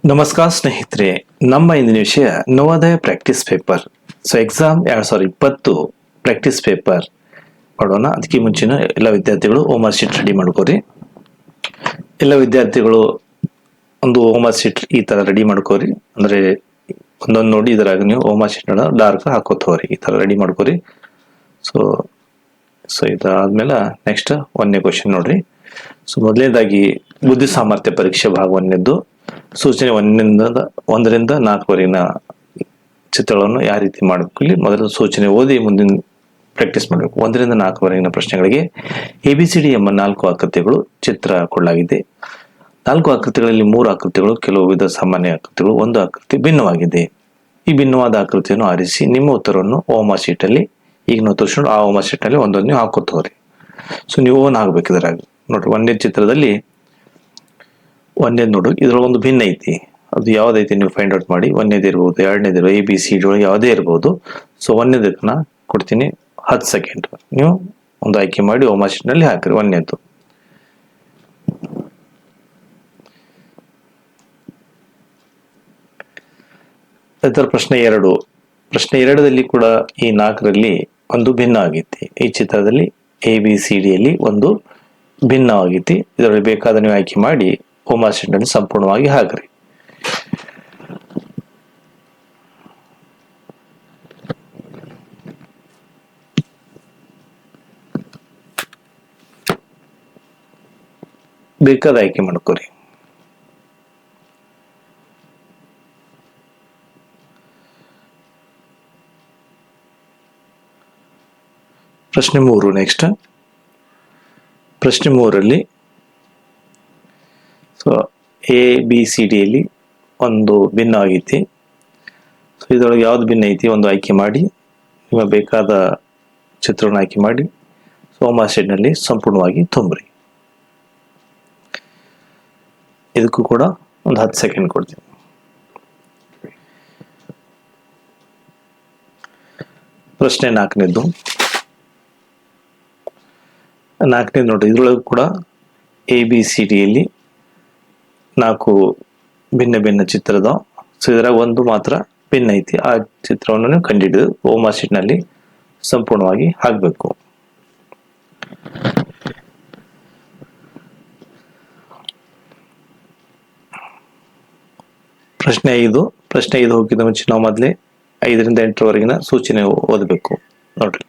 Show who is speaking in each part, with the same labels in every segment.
Speaker 1: ನಮಸ್ಕಾರ ಸ್ನೇಹಿತರೆ, ನಮ್ಮ ಇಂದಿನ ವಿಷಯ Navodaya practice paper. Exam 2020 practice paper ಮಾಡೋಣ. ಅದಕ್ಕೆ ಮುಂಚಿನ ಎಲ್ಲ ವಿದ್ಯಾರ್ಥಿಗಳು ಹೋಮ್ವರ್ಕ್ ಶೀಟ್ ರೆಡಿ ಮಾಡ್ಕೋರಿ. ಎಲ್ಲ ವಿದ್ಯಾರ್ಥಿಗಳು ಒಂದು ಹೋಮ್ವರ್ಕ್ ಶೀಟ್ ಈ ತರ ರೆಡಿ ಮಾಡ್ಕೋರಿ. ಅಂದ್ರೆ ಒಂದೊಂದು ನೋಡಿ ಇದರಾಗ ನೀವು ಹೋಮ್ವರ್ಕ್ ಶೀಟ್ ಡಾರ್ಕ್ ಹಾಕೋತವ್ರಿ. ಈ ತರ ರೆಡಿ ಮಾಡ್ಕೋರಿ. ಸೊ ಇದಾದ್ಮೇಲೆ ನೆಕ್ಸ್ಟ್ ಒಂದನೇ ಕ್ವಶನ್ ನೋಡ್ರಿ. ಮೊದಲನೇದಾಗಿ ಬುದ್ಧಿ ಸಾಮರ್ಥ್ಯ ಪರೀಕ್ಷೆ ಭಾಗ ಒಂದನೇದ್ದು ಸೂಚನೆ 1ರಿಂದ 4ವರೆಗಿನ ಚಿತ್ರಗಳನ್ನು ಯಾವ ರೀತಿ ಮಾಡಬೇಕು. ಇಲ್ಲಿ ಮೊದಲ ಸೂಚನೆ ಓದಿ ಮುಂದಿನ ಪ್ರಾಕ್ಟೀಸ್ ಮಾಡಬೇಕು. 1ರಿಂದ 4ವರೆಗಿನ ಪ್ರಶ್ನೆಗಳಿಗೆ ABCD ಎಂಬ 4 ಆಕೃತಿಗಳು ಚಿತ್ರ ಕೊಡಲಾಗಿದೆ. 4 ಆಕೃತಿಗಳಲ್ಲಿ 3 ಆಕೃತಿಗಳು ಕೆಲವು ವಿಧ ಸಾಮಾನ್ಯ ಆಕೃತಿಗಳು, ಒಂದು ಆಕೃತಿ ಭಿನ್ನವಾಗಿದೆ. ಈ ಭಿನ್ನವಾದ ಆಕೃತಿಯನ್ನು ಆರಿಸಿ ನಿಮ್ಮ ಉತ್ತರವನ್ನು ಹೋಮ್ವರ್ಕ್ ಶೀಟ್ ಅಲ್ಲಿ ಈಗ ನಾವು ತೋರಿಸ್ಕೊಂಡು ಆ ಹೋಮ್ವರ್ಕ್ ಶೀಟ್ ಅಲ್ಲಿ ಒಂದೊಂದು ನೀವು ಹಾಕೋತವ್ರಿ. ನೀವು ಓನ್ ಆಗ್ಬೇಕು. ಇದ್ರಾಗ ನೋಡ್ರಿ, ಒಂದೇ ಚಿತ್ರದಲ್ಲಿ ಒಂದೇದು ನೋಡು, ಇದ್ರೊಳಗೆ ಒಂದು ಭಿನ್ನ ಐತಿ. ಅದು ಯಾವ್ದೈತಿ ನೀವು ಫೈಂಡ್ ಔಟ್ ಮಾಡಿ. ಒಂದೇದು ಇರ್ಬೋದು, ಎರಡನೇದು ಇರ್ಬೋದು, ABCD ಒಳಗೆ ಯಾವುದೇ ಇರ್ಬೋದು. ಒಂದೇದಕ್ಕೆ ಕೊಡ್ತೀನಿ 10 ಸೆಕೆಂಡ್. ನೀವು ಒಂದು ಆಯ್ಕೆ ಮಾಡಿ ಹೋಮ್ವರ್ಕ್ ಶೀಟ್ ನಲ್ಲಿ ಹಾಕ್ರಿ. ಒಂದೇದು ಇದರ ಪ್ರಶ್ನೆ 2. ಪ್ರಶ್ನೆ 2ರಲ್ಲಿ ಕೂಡ ಈ 4ರಲ್ಲಿ ಒಂದು ಭಿನ್ನ ಆಗೈತಿ. ಈ ಚಿತ್ರದಲ್ಲಿ ABCD ಯಲ್ಲಿ ಒಂದು ಭಿನ್ನವಾಗೈತಿ. ಇದರಲ್ಲಿ ಬೇಕಾದ ನೀವು ಆಯ್ಕೆ ಮಾಡಿ ಹೋಮ್ವರ್ಕ್ ಶೀಟ್ ನಲ್ಲಿ ಸಂಪೂರ್ಣವಾಗಿ ಹಾಕ್ರಿ. ಬೇಕಾದ ಆಯ್ಕೆ ಮಾಡ್ಕೋರಿ. ಪ್ರಶ್ನೆ 3 ನೆಕ್ಸ್ಟ್. ಪ್ರಶ್ನೆ 3ರಲ್ಲಿ ABCD ಯಲ್ಲಿ ಒಂದು ಭಿನ್ನ ಆಗೈತಿ. ಇದರೊಳಗೆ ಯಾವ್ದು ಭಿನ್ನ ಐತಿ ಒಂದು ಆಯ್ಕೆ ಮಾಡಿ ನಿಮಗೆ ಬೇಕಾದ ಚಿತ್ರವನ್ನು ಆಯ್ಕೆ ಮಾಡಿ ಹೋಮ್ವರ್ಕ್ ಶೀಟ್ ನಲ್ಲಿ ಸಂಪೂರ್ಣವಾಗಿ ತುಂಬ್ರಿ. ಇದಕ್ಕೂ ಕೂಡ ಒಂದು 10 ಸೆಕೆಂಡ್ ಕೊಡ್ತೀನಿ. ಪ್ರಶ್ನೆ 4ನೇದು ನೋಡಿ, ಇದ್ರೊಳಗೆ ಕೂಡ ABCD ಯಲ್ಲಿ 4 ಭಿನ್ನ ಭಿನ್ನ ಚಿತ್ರದ. ಇದರಾಗ ಒಂದು ಮಾತ್ರ ಭಿನ್ನ ಐತಿ. ಆ ಚಿತ್ರವನ್ನು ಕಂಡುಹಿಡಿದು ಹೋಮ್ವರ್ಕ್ ಶೀಟ್ ನಲ್ಲಿ ಸಂಪೂರ್ಣವಾಗಿ ಹಾಕಬೇಕು. ಪ್ರಶ್ನೆ 5 ಹೋಗಿದ ಮುಂಚೆ ನಾವು ಮೊದಲೇ 5ರಿಂದ 8ರವರೆಗಿನ ಸೂಚನೆ ಓದಬೇಕು. ನೋಡ್ರಿ,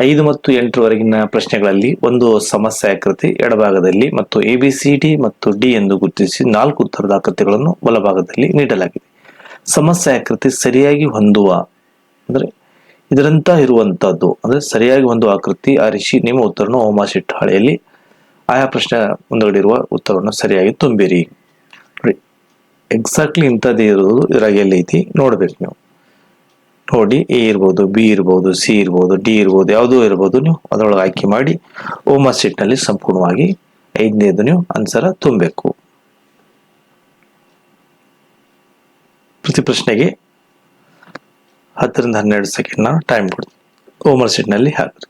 Speaker 1: 5 ಮತ್ತು 8ರವರೆಗಿನ ಪ್ರಶ್ನೆಗಳಲ್ಲಿ ಒಂದು ಸಮಸ್ಯೆ ಆಕೃತಿ ಎಡಭಾಗದಲ್ಲಿ ಮತ್ತು ABCD ಮತ್ತು D ಎಂದು ಗುರುತಿಸಿ 4 ಉತ್ತರದ ಆಕೃತಿಗಳನ್ನು ಬಲಭಾಗದಲ್ಲಿ ನೀಡಲಾಗಿದೆ. ಸಮಸ್ಯೆ ಆಕೃತಿ ಸರಿಯಾಗಿ ಹೊಂದುವ ಅಂದ್ರೆ ಇದರಂತ ಇರುವಂತಹದ್ದು ಅಂದ್ರೆ ಸರಿಯಾಗಿ ಹೊಂದುವ ಆಕೃತಿ ಆರಿಸಿ ನಿಮ್ಮ ಉತ್ತರವನ್ನು ಹೋಮ್ವರ್ಕ್ ಶೀಟ್ ಹಾಳೆಯಲ್ಲಿ ಆಯಾ ಪ್ರಶ್ನೆ ಮುಂದಗಡೆ ಇರುವ ಉತ್ತರವನ್ನು ಸರಿಯಾಗಿ ತುಂಬಿರಿ. ಎಕ್ಸಾಕ್ಟ್ಲಿ ಇಂಥದ್ದೇ ಇರೋದು ಇದ್ರಾಗ ಎಲ್ಲೈತಿ ನೋಡ್ಬೇಕು. ನೀವು ನೋಡಿ, A ಇರ್ಬೋದು, B ಇರ್ಬೋದು, C ಇರ್ಬೋದು, D ಇರ್ಬೋದು, ಯಾವುದೋ ಇರ್ಬೋದು. ನೀವು ಅದರೊಳಗೆ ಆಯ್ಕೆ ಮಾಡಿ ಹೋಮ್ವರ್ಕ್ ಶೀಟ್ ನಲ್ಲಿ ಸಂಪೂರ್ಣವಾಗಿ 5ನೇದು ನೀವು ಆನ್ಸರ್ ತುಂಬಬೇಕು. ಪ್ರತಿ ಪ್ರಶ್ನೆಗೆ 10ರಿಂದ 12 ಸೆಕೆಂಡ್ ಟೈಮ್ ಕೊಡ್ತೀನಿ. ಹೋಮ್ವರ್ಕ್ ಶೀಟ್ ನಲ್ಲಿ ಹಾಕ್ರಿ.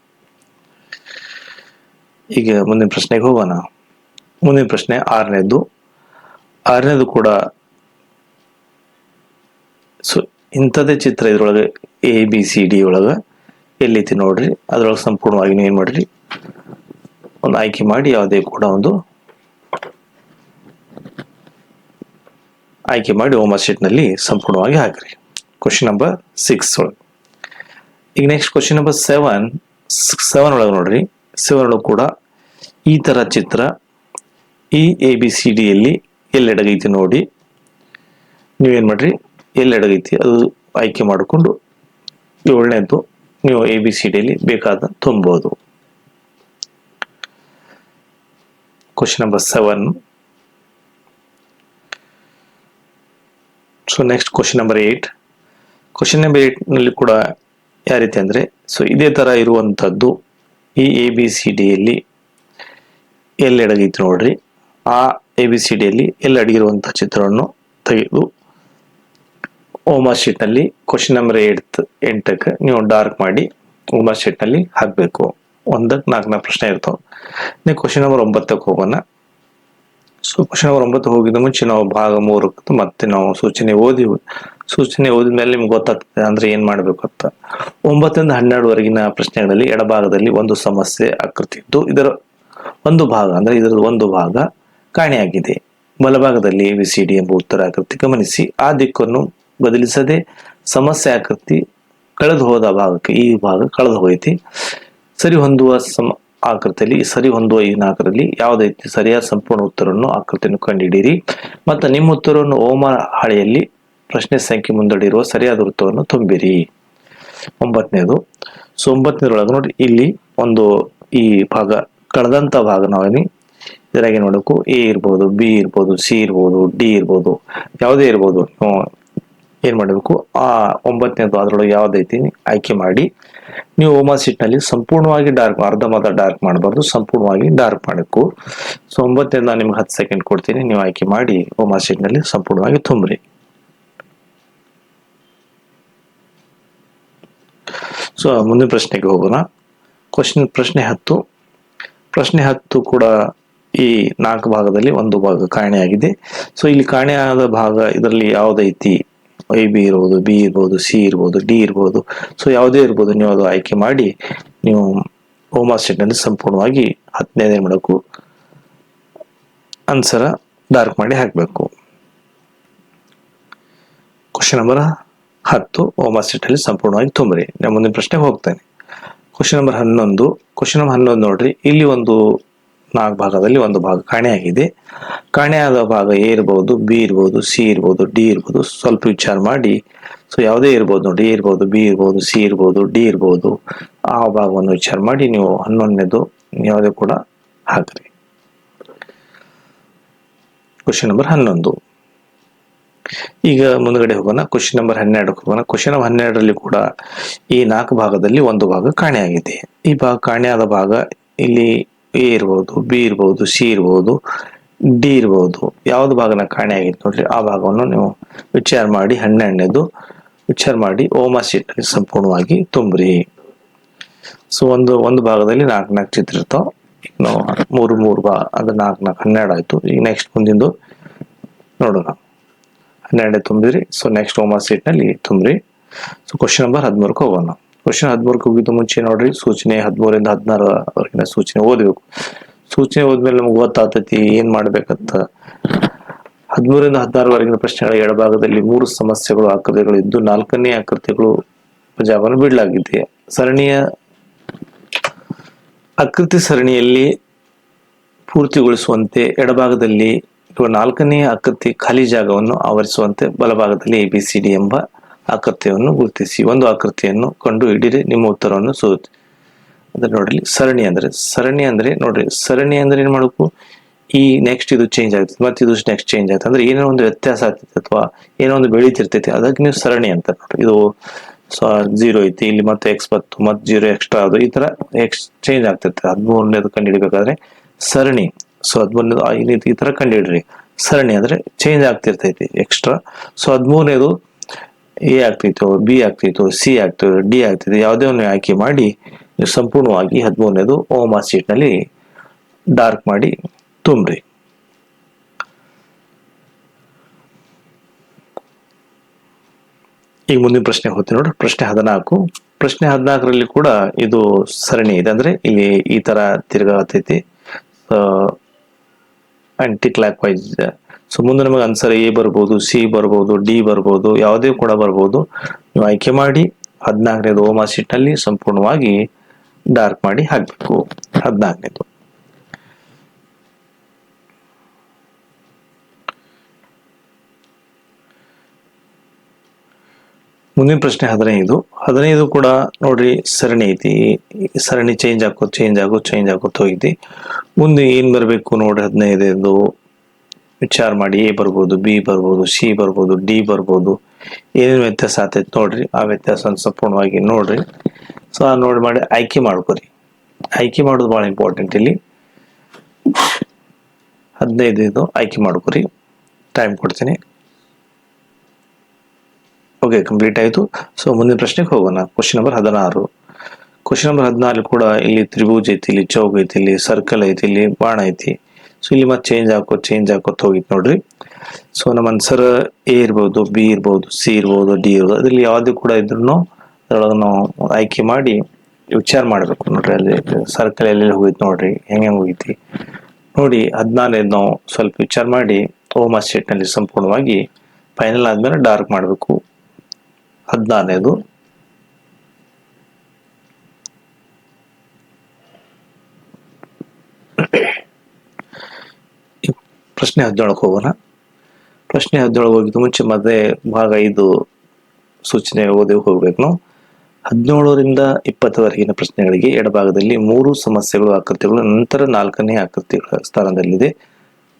Speaker 1: ಈಗ ಮುಂದಿನ ಪ್ರಶ್ನೆಗೆ ಹೋಗೋಣ. ಮುಂದಿನ ಪ್ರಶ್ನೆ 6ನೇದು ಕೂಡ ಇಂಥದೇ ಚಿತ್ರ. ಇದ್ರೊಳಗೆ ABCD ಒಳಗ ಎಲ್ಲೈತಿ ನೋಡ್ರಿ. ಅದ್ರೊಳಗೆ ಸಂಪೂರ್ಣವಾಗಿ ನೀವು ಏನ್ ಮಾಡ್ರಿ, ಒಂದು ಆಯ್ಕೆ ಮಾಡಿ ಯಾವುದೇ ಕೂಡ ಒಂದು ಆಯ್ಕೆ ಮಾಡಿ ಹೋಮ್ವರ್ಕ್ ಶೀಟ್ ನಲ್ಲಿ ಸಂಪೂರ್ಣವಾಗಿ ಹಾಕ್ರಿ. ಕ್ವಶನ್ ನಂಬರ್ 6 ಒಳಗೆ. ಈಗ ನೆಕ್ಸ್ಟ್ ಕ್ವಶನ್ ನಂಬರ್ 7 ಒಳಗೆ ನೋಡ್ರಿ. 7 ಒಳಗೆ ಕೂಡ ಈ ತರ ಚಿತ್ರ. ಈ ABCD ಯಲ್ಲಿ ಎಲ್ಲೆಡಗೈತಿ ನೋಡಿ. ನೀವೇನ್ ಮಾಡ್ರಿ, ಎಲ್ಲೆಡಗೈತಿ ಅದು ಆಯ್ಕೆ ಮಾಡಿಕೊಂಡು 7ನೇದು ನೀವು ABCD ಯಲ್ಲಿ ಬೇಕಾದ ತುಂಬಬಹುದು. Question number 7. Next question number 8. Question number 8 ನಲ್ಲಿ ಕೂಡ ಯಾವ ರೀತಿ ಅಂದ್ರೆ ಇದೇ ತರ ಇರುವಂತದ್ದು ಈ ABCD ಯಲ್ಲಿ ಎಲ್ಲೆಡಗೈತಿ ನೋಡ್ರಿ. ಆ ABCD ಯಲ್ಲಿ ಎಲ್ಲ ಅಡಗಿರುವಂತಹ ಚಿತ್ರವನ್ನು ತೆಗೆದು ಹೋಮ್ವರ್ಕ್ ಶೀಟ್ ನಲ್ಲಿ ಕ್ವಶನ್ ನಂಬರ್ 8ಕ್ಕೆ ನೀವು ಡಾರ್ಕ್ ಮಾಡಿ ಹೋಮ್ವರ್ಕ್ ಶೀಟ್ ನಲ್ಲಿ ಹಾಕಬೇಕು. 1ಕ್ಕೆ 4 ಪ್ರಶ್ನೆ ಇರ್ತಾವ. ಕ್ವಶನ್ ನಂಬರ್ 9ಕ್ಕೆ ಹೋಗೋಣ. ಸೊ ಕ್ವಶನ್ ನಂಬರ್ 9 ಹೋಗಿದ ಮುಂಚೆ ನಾವು ಭಾಗ 3 ಮತ್ತೆ ನಾವು ಸೂಚನೆ ಓದಿದ ಮೇಲೆ ನಿಮ್ಗೆ ಗೊತ್ತಾಗ್ತದೆ ಅಂದ್ರೆ ಏನ್ ಮಾಡ್ಬೇಕು ಅಂತ. 9ರಿಂದ 12ವರೆಗಿನ ಪ್ರಶ್ನೆಗಳಲ್ಲಿ ಎಡಭಾಗದಲ್ಲಿ ಒಂದು ಸಮಸ್ಯೆ ಆಕೃತಿ ಇದ್ದು ಇದರ ಒಂದು ಭಾಗ ಅಂದ್ರೆ ಇದರ ಒಂದು ಭಾಗ ಕಾಣೆಯಾಗಿದೆ. ಬಲಭಾಗದಲ್ಲಿ ABCD ಎಂಬ ಉತ್ತರ ಆಕೃತಿ ಗಮನಿಸಿ. ಆ ದಿಕ್ಕನ್ನು ಬದಲಿಸದೆ ಸಮಸ್ಯೆ ಆಕೃತಿ ಕಳೆದು ಹೋದ ಭಾಗಕ್ಕೆ ಈ ಭಾಗ ಕಳೆದು ಹೋಯ್ತಿ. ಸರಿ ಹೊಂದುವ ಆಕೃತಿಯಲ್ಲಿ ಸರಿ ಹೊಂದುವ ಈ 4ರಲ್ಲಿ ಯಾವುದೈತಿ ಸರಿಯಾದ ಸಂಪೂರ್ಣ ಉತ್ತರವನ್ನು ಆಕೃತಿಯನ್ನು ಕಂಡುಹಿಡಿಯಿರಿ ಮತ್ತು ನಿಮ್ಮ ಉತ್ತರವನ್ನು ಓಮ ಹಾಳೆಯಲ್ಲಿ ಪ್ರಶ್ನೆ ಸಂಖ್ಯೆ ಮುಂದಡಿರುವ ಸರಿಯಾದ ವೃತ್ತವನ್ನು ತುಂಬಿರಿ. 9ನೇದು. ಸೊ 9ನೇದೊಳಗೆ ನೋಡಿ ಇಲ್ಲಿ ಒಂದು ಈ ಭಾಗ ಕಳೆದಂತ ಭಾಗ ನಾವೇನಿ ಇದರಾಗೆ ನೋಡಬೇಕು. A ಇರ್ಬೋದು, B ಇರ್ಬೋದು, C ಇರ್ಬೋದು, D ಇರ್ಬೋದು, ಯಾವುದೇ ಇರ್ಬೋದು. ಏನ್ ಮಾಡಬೇಕು ಆ 9ನೇದು ಅದ್ರೊಳಗೆ ಯಾವ್ದೈತಿ ಆಯ್ಕೆ ಮಾಡಿ ನೀವು ಓಮಾ ಶೀಟ್ ನಲ್ಲಿ ಸಂಪೂರ್ಣವಾಗಿ ಡಾರ್ಕ್ ಅರ್ಧಂಬರ್ಧ ಡಾರ್ಕ್ ಮಾಡಬಾರ್ದು, ಸಂಪೂರ್ಣವಾಗಿ ಡಾರ್ಕ್ ಮಾಡಬೇಕು. ಸೊ 9ನೇದು ನಾನು ನಿಮ್ಗೆ 10 ಸೆಕೆಂಡ್ ಕೊಡ್ತೀನಿ, ನೀವು ಆಯ್ಕೆ ಮಾಡಿ ಓಮಾ ಶೀಟ್ ನಲ್ಲಿ ಸಂಪೂರ್ಣವಾಗಿ ತುಂಬ್ರಿ. ಸೊ ಮುಂದಿನ ಪ್ರಶ್ನೆಗೆ ಹೋಗೋಣ. ಪ್ರಶ್ನೆ 10. ಪ್ರಶ್ನೆ 10 ಕೂಡ ಈ 4 ಭಾಗದಲ್ಲಿ ಒಂದು ಭಾಗ ಕಾಣೆಯಾಗಿದೆ. ಸೊ ಇಲ್ಲಿ ಕಾಣೆಯಾದ ಭಾಗ ಇದರಲ್ಲಿ ಯಾವ್ದೈತಿ AB ಇರ್ಬೋದು, B ಇರ್ಬೋದು, C ಇರ್ಬೋದು, D ಇರ್ಬೋದು. ಸೊ ಯಾವುದೇ ಇರ್ಬೋದು, ನೀವು ಅದು ಆಯ್ಕೆ ಮಾಡಿ ನೀವು ಓಮಾ ಶೀಟ್ ನಲ್ಲಿ ಸಂಪೂರ್ಣವಾಗಿ 10ನೇದು ಏನ್ ಮಾಡಬೇಕು ಆನ್ಸರ್ ಡಾರ್ಕ್ ಮಾಡಿ ಹಾಕಬೇಕು. ಕ್ವಶನ್ ನಂಬರ್ 10 ಓಮಾ ಶೀಟ್ ಅಲ್ಲಿ ಸಂಪೂರ್ಣವಾಗಿ ತುಂಬ್ರಿ. ನಾನು ಮುಂದಿನ ಪ್ರಶ್ನೆಗೆ ಹೋಗ್ತೇನೆ. Question number 11. ಕ್ವಶನ್ ನಂಬರ್ 11 ನೋಡ್ರಿ. ಇಲ್ಲಿ ಒಂದು 4 ಭಾಗದಲ್ಲಿ ಒಂದು ಭಾಗ ಕಾಣೆಯಾಗಿದೆ. ಕಾಣೆಯಾದ ಭಾಗ A ಇರ್ಬೋದು, B ಇರ್ಬೋದು, C ಇರ್ಬೋದು, D ಇರ್ಬೋದು. ಸ್ವಲ್ಪ ವಿಚಾರ ಮಾಡಿ. ಸೊ ಯಾವುದೇ ಇರ್ಬೋದು ನೋಡಿ, A ಇರ್ಬೋದು, B ಇರ್ಬೋದು, C ಇರ್ಬೋದು, D ಇರ್ಬೋದು. ಆ ಭಾಗವನ್ನು ವಿಚಾರ ಮಾಡಿ ನೀವು 11ನೇದು ಯಾವುದೇ ಕೂಡ ಹಾಕ್ರಿ. Question number 11. ಈಗ ಮುಂದ್ಗಡೆ ಹೋಗೋಣ. ಕ್ವಶನ್ ನಂಬರ್ 12 ಹೋಗೋಣ. ಕ್ವಶನ್ ನಂಬರ್ 12ರಲ್ಲಿ ಕೂಡ ಈ 4 ಭಾಗದಲ್ಲಿ ಒಂದು ಭಾಗ ಕಾಣೆಯಾಗಿದೆ. ಈ ಭಾಗ ಕಾಣೆಯಾದ ಭಾಗ ಇಲ್ಲಿ A ಇರ್ಬೋದು, B ಇರ್ಬೋದು, C ಇರ್ಬೋದು, D ಇರ್ಬೋದು. ಯಾವ್ದು ಭಾಗನ ಕಾಣೆಯಾಗಿತ್ತು ನೋಡ್ರಿ ಆ ಭಾಗವನ್ನು ನೀವು ವಿಚಾರ ಮಾಡಿ 12ನೇದು ವಿಚಾರ ಮಾಡಿ ಓಮಾ ಶೀಟ್ ಅಲ್ಲಿ ಸಂಪೂರ್ಣವಾಗಿ ತುಂಬ್ರಿ. ಸೊ ಒಂದು ಭಾಗದಲ್ಲಿ 4 ಚಿತ್ರ ಇರ್ತಾವ. ಈಗ ನಾವು 3 ಭಾಗ ಅದು 4 12 ಆಯ್ತು. ಈಗ ನೆಕ್ಸ್ಟ್ ಮುಂದಿಂದು ನೋಡೋಣ. 12 ತುಂಬಿದ್ರಿ. ಸೊ ನೆಕ್ಸ್ಟ್ ಓಮಾ ಶೀಟ್ ನಲ್ಲಿ ತುಂಬ್ರಿ. ಸೊ ಕ್ವಶನ್ ನಂಬರ್ 13ಕ್ಕೆ ಹೋಗೋಣ. ಕ್ವಶನ್ 13ಕ್ಕೆ ಹೋಗಿದ್ದು ಮುಂಚೆ ನೋಡ್ರಿ ಸೂಚನೆ 13ರಿಂದ 16ವರೆಗಿನ ಸೂಚನೆ ಓದಬೇಕು. ಸೂಚನೆ ಓದ್ಮೇಲೆ ನಮ್ಗೆ ಗೊತ್ತಾಗ್ತೈತಿ ಏನ್ ಮಾಡ್ಬೇಕಂತ. 13ರಿಂದ 16ವರೆಗಿನ ಪ್ರಶ್ನೆಗಳ ಎಡಭಾಗದಲ್ಲಿ 3 ಸಮಸ್ಯೆಗಳು ಆಕೃತಿಗಳು ಇದ್ದು 4ನೇ ಆಕೃತಿಗಳು ಜಾಗವನ್ನು ಬಿಡಲಾಗಿದೆ. ಸರಣಿಯ ಆಕೃತಿ ಸರಣಿಯಲ್ಲಿ ಪೂರ್ತಿಗೊಳಿಸುವಂತೆ ಎಡಭಾಗದಲ್ಲಿ ಇರುವ 4ನೇ ಆಕೃತಿ ಖಾಲಿ ಜಾಗವನ್ನು ಆವರಿಸುವಂತೆ ಬಲಭಾಗದಲ್ಲಿ ABCD ಎಂಬ ಆಕೃತಿಯನ್ನು ಗುರುತಿಸಿ. ಒಂದು ಆಕೃತಿಯನ್ನು ಕಂಡು ಹಿಡಿದು ನಿಮ್ಮ ಉತ್ತರವನ್ನು ಅಂದ್ರೆ ನೋಡ್ರಿ ಸರಣಿ ಅಂದ್ರೆ ನೋಡ್ರಿ ಸರಣಿ ಅಂದ್ರೆ ಏನ್ ಮಾಡಬೇಕು, ಈ ನೆಕ್ಸ್ಟ್ ಇದು ಚೇಂಜ್ ಆಗ್ತದೆ ಮತ್ತೆ ಇದು ನೆಕ್ಸ್ಟ್ ಚೇಂಜ್ ಆಗ್ತದೆ ಅಂದ್ರೆ ಏನೋ ಒಂದು ವ್ಯತ್ಯಾಸ ಆಗ್ತೈತಿ ಅಥವಾ ಏನೋ ಒಂದು ಬೆಳೀತಿರ್ತೈತಿ, ಅದಕ್ಕೆ ನೀವು ಸರಣಿ ಅಂತ ನೋಡ್ರಿ. ಇದು 0 ಐತಿ, ಇಲ್ಲಿ ಮತ್ತೆ X ಬತ್ತು ಮತ್ತೆ 0 ಎಕ್ಸ್ಟ್ರಾ ಅದು ಈ ತರ ಚೇಂಜ್ ಆಗ್ತೈತೆ. 13ನೇದು ಕಂಡು ಹಿಡಿಬೇಕಾದ್ರೆ ಸರಣಿ. ಸೊ 13ನೇದು ಈ ತರ ಕಂಡು ಹಿಡ್ರಿ. ಸರಣಿ ಅಂದ್ರೆ ಚೇಂಜ್ ಆಗ್ತಿರ್ತೈತಿ ಎಕ್ಸ್ಟ್ರಾ. ಸೊ 13ನೇದು A ಆಗ್ತೈತೋ, B ಆಗ್ತೈತೋ, C ಆಗ್ತೈತೋ, D ಆಗ್ತೈತೆ, ಯಾವುದೇ ಒಂದು ಆಯ್ಕೆ ಮಾಡಿ ನೀವು ಸಂಪೂರ್ಣವಾಗಿ 13ನೇದು ಓಮಾ ಶೀಟ್ ನಲ್ಲಿ ಡಾರ್ಕ್ ಮಾಡಿ ತುಂಬ್ರಿ. ಈಗ ಮುಂದಿನ ಪ್ರಶ್ನೆ ಹೋಗ್ತೀನಿ ನೋಡ್ರಿ. ಪ್ರಶ್ನೆ 14. ಪ್ರಶ್ನೆ 14ರಲ್ಲಿ ಕೂಡ ಇದು ಸರಣಿ ಇದೆ, ಅಂದ್ರೆ ಇಲ್ಲಿ ಈ ತರ ತಿರ್ಗಾತೈತಿ ಆಂಟಿ ಕ್ಲಾಕ್ ವೈಸ್ ಇದೆ. ಸೊ ಮುಂದೆ ನಮಗೆ ಆನ್ಸರ್ A ಬರ್ಬೋದು, C ಬರ್ಬೋದು, D ಬರ್ಬೋದು, ಯಾವುದೇ ಕೂಡ ಬರ್ಬೋದು. ನೀವು ಆಯ್ಕೆ ಮಾಡಿ 14ನೇದು ಓಮಾ ಶೀಟ್ ನಲ್ಲಿ ಸಂಪೂರ್ಣವಾಗಿ ಡಾರ್ಕ್ ಮಾಡಿ ಹಾಕ್ಬೇಕು. 14ನೇದು ಮುಂದಿನ ಪ್ರಶ್ನೆ 15 ಕೂಡ ನೋಡ್ರಿ ಸರಣಿ ಐತಿ. ಸರಣಿ ಚೇಂಜ್ ಆಗೋತ್ ಹೋಗಿತಿ. ಮುಂದೆ ಏನ್ ಬರ್ಬೇಕು ನೋಡ್ರಿ 15 ವಿಚಾರ ಮಾಡಿ. A ಬರ್ಬೋದು, B ಬರ್ಬೋದು, C ಬರ್ಬೋದು, D ಬರ್ಬೋದು. ಏನೇನು ವ್ಯತ್ಯಾಸ ಆಗ್ತೈತಿ ನೋಡ್ರಿ, ಆ ವ್ಯತ್ಯಾಸ ಸಂಪೂರ್ಣವಾಗಿ ನೋಡ್ರಿ. ಸೊ ನೋಡಿ ಮಾಡಿ ಆಯ್ಕೆ ಮಾಡ್ಕೊರಿ. ಆಯ್ಕೆ ಮಾಡೋದು ಬಹಳ ಇಂಪಾರ್ಟೆಂಟ್ ಇಲ್ಲಿ. 15 ಆಯ್ಕೆ ಮಾಡ್ಕೊರಿ. ಟೈಮ್ ಕೊಡ್ತೀನಿ. ಓಕೆ, ಕಂಪ್ಲೀಟ್ ಆಯ್ತು. ಸೊ ಮುಂದಿನ ಪ್ರಶ್ನೆಗೆ ಹೋಗೋಣ. Question number 16. ಕ್ವಶನ್ ನಂಬರ್ 16 ಕೂಡ ಇಲ್ಲಿ ತ್ರಿಭುಜ ಐತಿ, ಇಲ್ಲಿ ಚೌಕ ಐತಿ, ಇಲ್ಲಿ ಸರ್ಕಲ್ ಐತಿ, ಇಲ್ಲಿ ಬಾಣ ಐತಿ. ಸೊ ಇಲ್ಲಿ ಮತ್ತೆ ಚೇಂಜ್ ಹಾಕೋತ ಹೋಗಿತ್ತು ನೋಡ್ರಿ. ಸೊ ನಮ್ಮ ಆನ್ಸರ್ ಎ ಇರ್ಬೋದು, ಬಿ ಇರ್ಬೋದು, ಸಿ ಇರ್ಬೋದು, ಡಿ ಇರ್ಬೋದು, ಅದ್ರಲ್ಲಿ ಯಾವ್ದು ಕೂಡ ಇದ್ರು ಅದ್ರೊಳಗೆ ನಾವು ಆಯ್ಕೆ ಮಾಡಿ ವಿಚಾರ ಮಾಡ್ಬೇಕು ನೋಡ್ರಿ. ಅಲ್ಲಿ ಸರ್ಕಲ್ ಎಲ್ಲೆಲ್ಲಿ ಹೋಗಿತ್ತು ನೋಡ್ರಿ, ಹೆಂಗೆ ಹೋಗಿತಿ ನೋಡಿ. 14 ನಾವು ಸ್ವಲ್ಪ ವಿಚಾರ ಮಾಡಿ ಓಮಾ ಶೀಟ್ ನಲ್ಲಿ ಸಂಪೂರ್ಣವಾಗಿ ಫೈನಲ್ ಆದ್ಮೇಲೆ ಡಾರ್ಕ್ ಮಾಡಬೇಕು. 14 ಪ್ರಶ್ನೆ 17 ಹೋಗೋಣ. ಪ್ರಶ್ನೆ 17 ಹೋಗಿದ್ದು ಮುಂಚೆ ಮತ್ತೆ ಭಾಗ 5 ಸೂಚನೆ ಓದಿ ಹೋಗ್ಬೇಕು ನಾವು. 17ರಿಂದ 20ವರೆಗಿನ ಪ್ರಶ್ನೆಗಳಿಗೆ ಎಡಭಾಗದಲ್ಲಿ 3 ಸಮಸ್ಯೆಗಳು ಆಕೃತಿಗಳು, ನಂತರ 4ನೇ ಆಕೃತಿಗಳ ಸ್ಥಾನದಲ್ಲಿದೆ.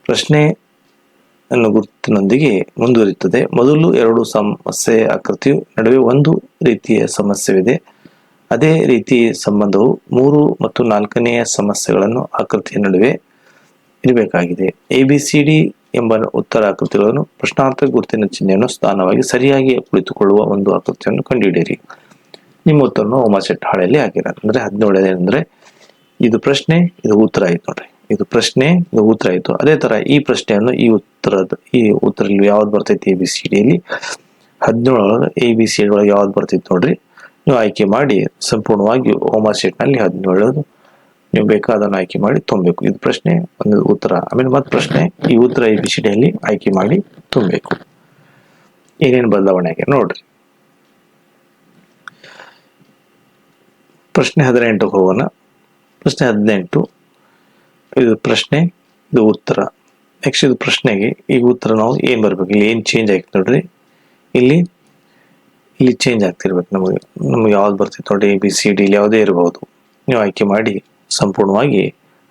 Speaker 1: ಪ್ರಶ್ನೆ ಅನ್ನು ಗುರುತಿನೊಂದಿಗೆ ಮುಂದುವರಿಯುತ್ತದೆ. ಮೊದಲು 2 ಸಮಸ್ಯೆ ಆಕೃತಿಯು ನಡುವೆ ಒಂದು ರೀತಿಯ ಸಮಸ್ಯೆವಿದೆ. ಅದೇ ರೀತಿ ಸಂಬಂಧವು 3 ಮತ್ತು 4ನೆಯ ಸಮಸ್ಯೆಗಳನ್ನು ಆಕೃತಿಯ ನಡುವೆ ಇರಬೇಕಾಗಿದೆ. ABCD ಎಂಬ ಉತ್ತರ ಆಕೃತಿಗಳನ್ನು ಪ್ರಶ್ನಾರ್ಥಕ ಗುರುತಿನ ಚಿಹ್ನೆಯನ್ನು ಸ್ಥಾನವಾಗಿ ಸರಿಯಾಗಿ ಕುಳಿತುಕೊಳ್ಳುವ ಒಂದು ಆಕೃತಿಯನ್ನು ಕಂಡುಹಿಡಿಯಿರಿ. ನಿಮ್ಮ ಉತ್ತರವನ್ನು ಓಮಾ ಶೆಟ್ ಹಾಳೆಯಲ್ಲಿ ಹಾಕಿರ. ಅಂದ್ರೆ 17 ಅಂದ್ರೆ ಇದು ಪ್ರಶ್ನೆ, ಇದು ಉತ್ತರ ಆಯ್ತು ನೋಡ್ರಿ. ಇದು ಪ್ರಶ್ನೆ, ಇದು ಉತ್ತರ ಆಯ್ತು. ಅದೇ ತರ ಈ ಪ್ರಶ್ನೆಯನ್ನು ಈ ಉತ್ತರದಲ್ಲಿ ಯಾವ್ದು ಬರ್ತೈತಿ ABCD ಯಲ್ಲಿ, 17 ABCD ಒಳಗೆ ಯಾವ್ದು ಬರ್ತೈತಿ ನೋಡ್ರಿ. ನೀವು ಆಯ್ಕೆ ಮಾಡಿ ಸಂಪೂರ್ಣವಾಗಿ ಓಮಾ ಶೆಟ್ ನಲ್ಲಿ 17 ನೀವು ಬೇಕಾದನ್ನು ಆಯ್ಕೆ ಮಾಡಿ ತುಂಬಬೇಕು. ಇದು ಪ್ರಶ್ನೆ, ಒಂದು ಉತ್ತರ, ಆಮೇಲೆ ಮತ್ತೆ ಪ್ರಶ್ನೆ, ಈ ಉತ್ತರ ABCD ಯಲ್ಲಿ ಆಯ್ಕೆ ಮಾಡಿ ತುಂಬಬೇಕು. ಏನೇನು ಬದಲಾವಣೆ ಆಗಿದೆ ನೋಡ್ರಿ. ಪ್ರಶ್ನೆ 18 ಹೋಗೋಣ. ಪ್ರಶ್ನೆ 18 ಇದು ಪ್ರಶ್ನೆ, ಇದು ಉತ್ತರ. ನೆಕ್ಸ್ಟ್ ಇದು ಪ್ರಶ್ನೆಗೆ ಈ ಉತ್ತರ ನಾವು ಏನ್ ಬರ್ಬೇಕು, ಇಲ್ಲಿ ಏನ್ ಚೇಂಜ್ ಆಯ್ತು ನೋಡ್ರಿ. ಇಲ್ಲಿ ಚೇಂಜ್ ಆಗ್ತಿರ್ಬೇಕು. ನಮಗೆ ಯಾವ್ದು ಬರ್ತಿತ್ತು ನೋಡಿ, ABCD ಇಲ್ಲಿ ಯಾವುದೇ ಇರಬಹುದು. ನೀವು ಆಯ್ಕೆ ಮಾಡಿ ಸಂಪೂರ್ಣವಾಗಿ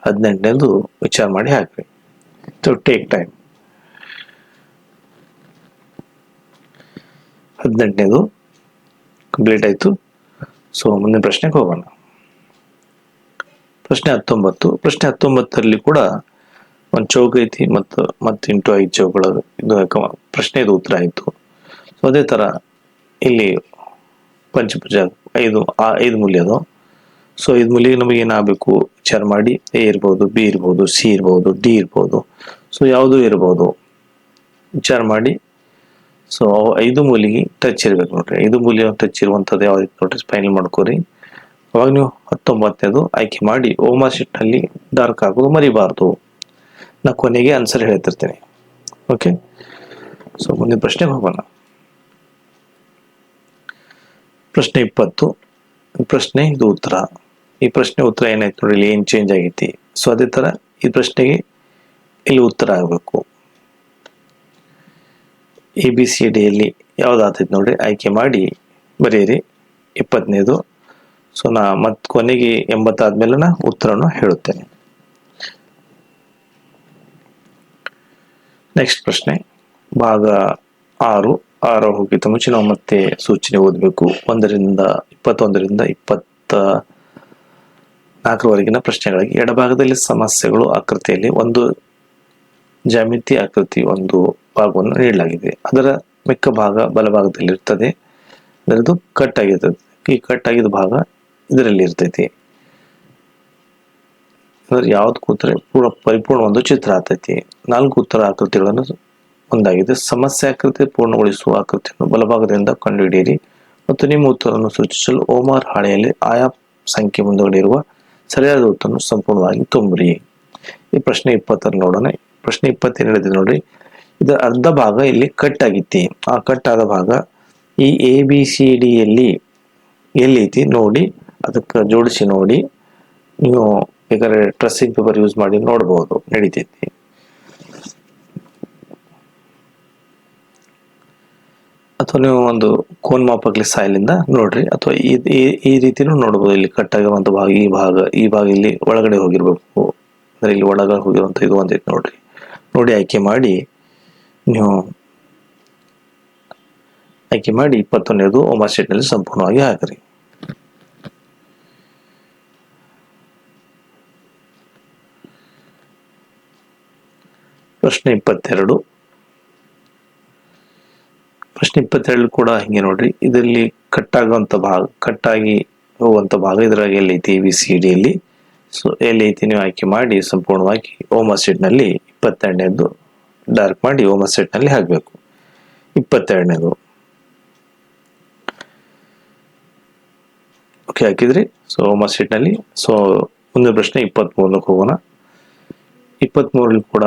Speaker 1: 18 ವಿಚಾರ ಮಾಡಿ ಹಾಕ್ರಿ. Take time. 18 ಕಂಪ್ಲೀಟ್ ಆಯ್ತು. ಸೊ ಮುಂದಿನ ಪ್ರಶ್ನೆಗೆ ಹೋಗೋಣ. ಪ್ರಶ್ನೆ 19. ಪ್ರಶ್ನೆ 19ರಲ್ಲಿ ಕೂಡ ಒಂದು ಚೌಕ ಐತಿ ಮತ್ತು ಇಂಟು 5 ಚೌಕಗಳ ಇದು ಪ್ರಶ್ನೆ, ಇದು ಉತ್ತರ ಆಯ್ತು. ಸೊ ಅದೇ ತರ ಇಲ್ಲಿ ಪಂಚಭುಜ 5 ಮೂಲೆ ಅದು. ಸೊ 5 ಮೂಲೆಗೆ ನಮಗೆ ಏನಾಗಬೇಕು ವಿಚಾರ ಮಾಡಿ. A ಇರ್ಬೋದು, B ಇರ್ಬೋದು, C ಇರ್ಬೋದು, D ಇರ್ಬೋದು. ಸೊ ಯಾವುದು ಇರ್ಬೋದು ವಿಚಾರ ಮಾಡಿ. ಸೊ 5 ಮೂಲೆಗೆ ಟಚ್ ಇರ್ಬೇಕು ನೋಡ್ರಿ. 5 ಮೂಲೆ ಟಚ್ ಇರುವಂತದ್ದು ಯಾವ್ದು ನೋಡ್ರಿ, ಫೈನಲ್ ಮಾಡ್ಕೋರಿ. ಅವಾಗ ನೀವು 19 ಆಯ್ಕೆ ಮಾಡಿ ಓಮಾ ಶೀಟ್ ನಲ್ಲಿ ಡಾರ್ಕ್ ಹಾಕೋದು ಮರಿಬಾರ್ದು. ನಾ ಕೊನೆಗೆ ಆನ್ಸರ್ ಹೇಳ್ತಿರ್ತೇನೆ. ಓಕೆ, ಸೊ ಮುಂದಿನ ಪ್ರಶ್ನೆಗೆ ಹೋಗೋಣ. ಪ್ರಶ್ನೆ 20. ಪ್ರಶ್ನೆ, ಇದು ಉತ್ತರ. ಈ ಪ್ರಶ್ನೆ ಉತ್ತರ ಏನಾಯ್ತು ನೋಡಿ, ಇಲ್ಲಿ ಏನ್ ಚೇಂಜ್ ಆಗೈತಿ. ಸೊ ಅದೇ ತರ ಈ ಪ್ರಶ್ನೆಗೆ ಇಲ್ಲಿ ಉತ್ತರ ಆಗಬೇಕು. ABCD ಯಲ್ಲಿ ಯಾವ್ದಾಗ್ತೈತಿ ನೋಡ್ರಿ, ಆಯ್ಕೆ ಮಾಡಿ ಬರೆಯಿರಿ 20ನೇದು. ಸೊ ನಾ ಮತ್ ಕೊನೆಗೆ 80 ಆದ್ಮೇಲೆ ನಾ ಉತ್ತರವನ್ನು ಹೇಳುತ್ತೇನೆ. ನೆಕ್ಸ್ಟ್ ಪ್ರಶ್ನೆ ಭಾಗ 6 ಹೋಗಿದ್ದ ಮುಂಚೆ ನಾವು ಮತ್ತೆ ಸೂಚನೆ ಓದಬೇಕು. 21ರಿಂದ 24ವರೆಗಿನ ಪ್ರಶ್ನೆಗಳಿಗೆ ಎಡಭಾಗದಲ್ಲಿ ಸಮಸ್ಯೆಗಳು ಆಕೃತಿಯಲ್ಲಿ ಒಂದು ಜ್ಯಾಮಿತಿ ಆಕೃತಿ ಒಂದು ಭಾಗವನ್ನು ನೀಡಲಾಗಿದೆ. ಅದರ ಮಿಕ್ಕ ಭಾಗ ಬಲಭಾಗದಲ್ಲಿರ್ತದೆ. ಅದರದ್ದು ಕಟ್ ಆಗಿರ್ತದೆ. ಈ ಕಟ್ ಆಗಿದ ಭಾಗ ಇದರಲ್ಲಿ ಇರ್ತೈತಿ. ಅಂದ್ರೆ ಯಾವ್ದು ಕೂತ್ರೆ ಪರಿಪೂರ್ಣ ಒಂದು ಚಿತ್ರ ಆಗ್ತೈತಿ. 4 ಉತ್ತರ ಆಕೃತಿಗಳನ್ನು ಒಂದಾಗಿದೆ. ಸಮಸ್ಯೆ ಆಕೃತಿ ಪೂರ್ಣಗೊಳಿಸುವ ಆಕೃತಿಯನ್ನು ಬಲಭಾಗದಿಂದ ಕಂಡುಹಿಡಿಯಿರಿ ಮತ್ತು ನಿಮ್ಮ ಉತ್ತರವನ್ನು ಸೂಚಿಸಲು ಓಮಾರ್ ಹಾಳೆಯಲ್ಲಿ ಆಯಾ ಸಂಖ್ಯೆ ಮುಂದುಗಡೆ ಇರುವ ಸರಿಯಾದ ಉತ್ತರವನ್ನು ಸಂಪೂರ್ಣವಾಗಿ ತುಂಬ್ರಿ. ಈ ಪ್ರಶ್ನೆ 20 ನೋಡೋಣ. ಪ್ರಶ್ನೆ 20 ಏನ್ ಹೇಳಿದೆ ನೋಡ್ರಿ, ಇದರ ಅರ್ಧ ಭಾಗ ಇಲ್ಲಿ ಕಟ್ ಆಗಿತಿ. ಆ ಕಟ್ ಆದ ಭಾಗ ಈ ABCD ಯಲ್ಲಿ ಎಲ್ಲೈತಿ ನೋಡಿ, ಅದಕ್ಕೆ ಜೋಡಿಸಿ ನೋಡಿ. ನೀವು ಬೇಕಾದ್ರೆ ಟ್ರೆಸ್ಸಿಂಗ್ ಪೇಪರ್ ಯೂಸ್ ಮಾಡಿ ನೋಡಬಹುದು, ನಡೀತೈತಿ. ಅಥವಾ ನೀವು ಒಂದು ಕೋನ್ ಮಾಪಕ್ಲಿ ಸಾಯಿಲಿಂದ ನೋಡ್ರಿ, ಅಥವಾ ಈ ರೀತಿನೂ ನೋಡಬಹುದು. ಇಲ್ಲಿ ಕಟ್ ಆಗಿರುವಂತ ಭಾಗ ಈ ಭಾಗ ಇಲ್ಲಿ ಒಳಗಡೆ ಹೋಗಿರ್ಬೇಕು. ಅಂದ್ರೆ ಇಲ್ಲಿ ಒಳಗಡೆ ಹೋಗಿರುವಂತ ಇದು ಒಂದೈತಿ ನೋಡ್ರಿ. ನೋಡಿ ಆಯ್ಕೆ ಮಾಡಿ ನೀವು 21ನೇದು ಓಮಾ ಶೀಟ್ ನಲ್ಲಿ ಸಂಪೂರ್ಣವಾಗಿ ಹಾಕ್ರಿ. ಪ್ರಶ್ನೆ 22. ಪ್ರಶ್ನೆ 22 ಕೂಡ ಹಿಂಗೆ ನೋಡ್ರಿ. ಇದರಲ್ಲಿ ಕಟ್ ಆಗಿ ಹೋಗುವಂತ ಭಾಗ ಇದರಾಗ ಎಲ್ಲೈತಿ ABCD ಯಲ್ಲಿ. ಸೊ ಎಲ್ಲಿ ಐತಿ ನೀವು ಆಯ್ಕೆ ಮಾಡಿ ಸಂಪೂರ್ಣವಾಗಿ ಓಮರ್ ಶೀಟ್ನಲ್ಲಿ 22ನೇದು ಡಾರ್ಕ್ ಮಾಡಿ ಓಮರ್ ಶೀಟ್ನಲ್ಲಿ ಹಾಕಬೇಕು. 22ನೇದು ಓಕೆ ಹಾಕಿದ್ರಿ. ಸೊ ಓಮರ್ ಶೀಟ್ನಲ್ಲಿ. ಸೊ ಮುಂದಿನ ಪ್ರಶ್ನೆ 23ಕ್ಕೆ ಹೋಗೋಣ. 23ರಲ್ಲಿ ಕೂಡ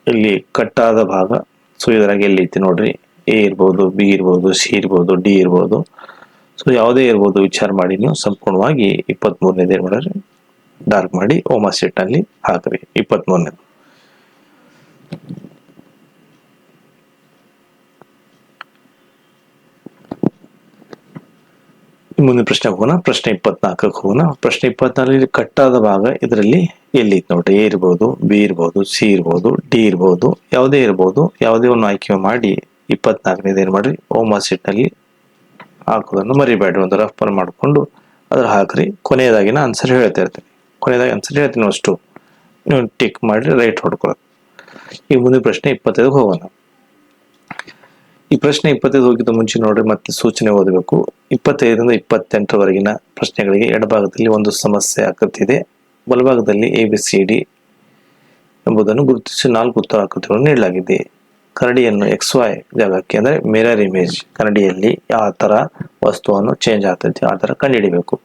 Speaker 1: ಇಲ್ಲಿ ಕಟ್ಟಾದ ಭಾಗ. ಸೊ ಇದರಾಗ ಎಲ್ಲಿ ಐತಿ ನೋಡ್ರಿ, ಎ ಇರ್ಬೋದು, ಬಿ ಇರ್ಬೋದು, ಸಿ ಇರ್ಬೋದು, ಡಿ ಇರ್ಬೋದು. ಸೊ ಯಾವುದೇ ಇರ್ಬೋದು ವಿಚಾರ ಮಾಡಿ ನೀವು ಸಂಪೂರ್ಣವಾಗಿ 23ನೇದು ಏನ್ ಮಾಡ್ರಿ ಡಾರ್ಕ್ ಮಾಡಿ ಓಮರ್ ಶೀಟ್ನಲ್ಲಿ ಹಾಕ್ರಿ. 23ನೇದು ಮುಂದಿನ ಪ್ರಶ್ನೆ ಹೋಗೋಣ. ಪ್ರಶ್ನೆ 24ಕ್ಕೆ ಹೋಗೋಣ. ಪ್ರಶ್ನೆ 24ರಲ್ಲಿ ಕಟ್ಟಾದ ಭಾಗ ಇದರಲ್ಲಿ ಎಲ್ಲಿ ಐತಿ ನೋಡ್ರಿ, ಎ ಇರ್ಬೋದು, ಬಿ ಇರ್ಬೋದು, ಸಿ ಇರ್ಬೋದು, ಡಿ ಇರ್ಬೋದು, ಯಾವುದೇ ಇರ್ಬೋದು. ಯಾವುದೇ ಒಂದು ಆಯ್ಕೆ ಮಾಡಿ 24ನೇದು ಏನ್ ಮಾಡ್ರಿ ಓಮರ್ ಶೀಟ್ನಲ್ಲಿ ಹಾಕೋದನ್ನು ಮರಿಬೇಡ್ರಿ. ಒಂದು ರಫ್ ಮಾಡಿಕೊಂಡು ಅದ್ರ ಹಾಕ್ರಿ. ಕೊನೆಯದಾಗಿನ ಆನ್ಸರ್ ಹೇಳ್ತಾ ಇರ್ತೀನಿ. ಕೊನೆಯದಾಗಿ ಆನ್ಸರ್ ಹೇಳ್ತೀನಿ, ಅಷ್ಟು ನೀವು ಟಿಕ್ ಮಾಡಿ ರೈಟ್ ಹೊಡ್ಕೊಳ್ಳೋದು. ಈಗ ಮುಂದಿನ ಪ್ರಶ್ನೆ 25ಕ್ಕೆ ಹೋಗೋಣ. ಈ ಪ್ರಶ್ನೆ 25 ಹೋಗಿದ್ದ ಮುಂಚೆ ನೋಡ್ರಿ ಮತ್ತೆ ಸೂಚನೆ ಓದಬೇಕು. 25ರಿಂದ 28ರವರೆಗಿನ ಪ್ರಶ್ನೆಗಳಿಗೆ ಎಡಭಾಗದಲ್ಲಿ ಒಂದು ಸಮಸ್ಯೆ ಆಕೃತಿ ಇದೆ. ಬಲಭಾಗದಲ್ಲಿ ABCD ಎಂಬುದನ್ನು ಗುರುತಿಸಿ 4 ಉತ್ತರ ಆಕೃತಿಗಳನ್ನು ನೀಡಲಾಗಿದೆ. ಕರಡಿಯನ್ನು XY ಜಾಗಕ್ಕೆ ಅಂದ್ರೆ ಮಿರರ್ ಇಮೇಜ್, ಕರಡಿಯಲ್ಲಿ ಯಾವ ತರ ವಸ್ತುವನ್ನು ಚೇಂಜ್ ಆಗ್ತೈತಿ ಆ ತರ ಕಂಡುಹಿಡಿಬೇಕು.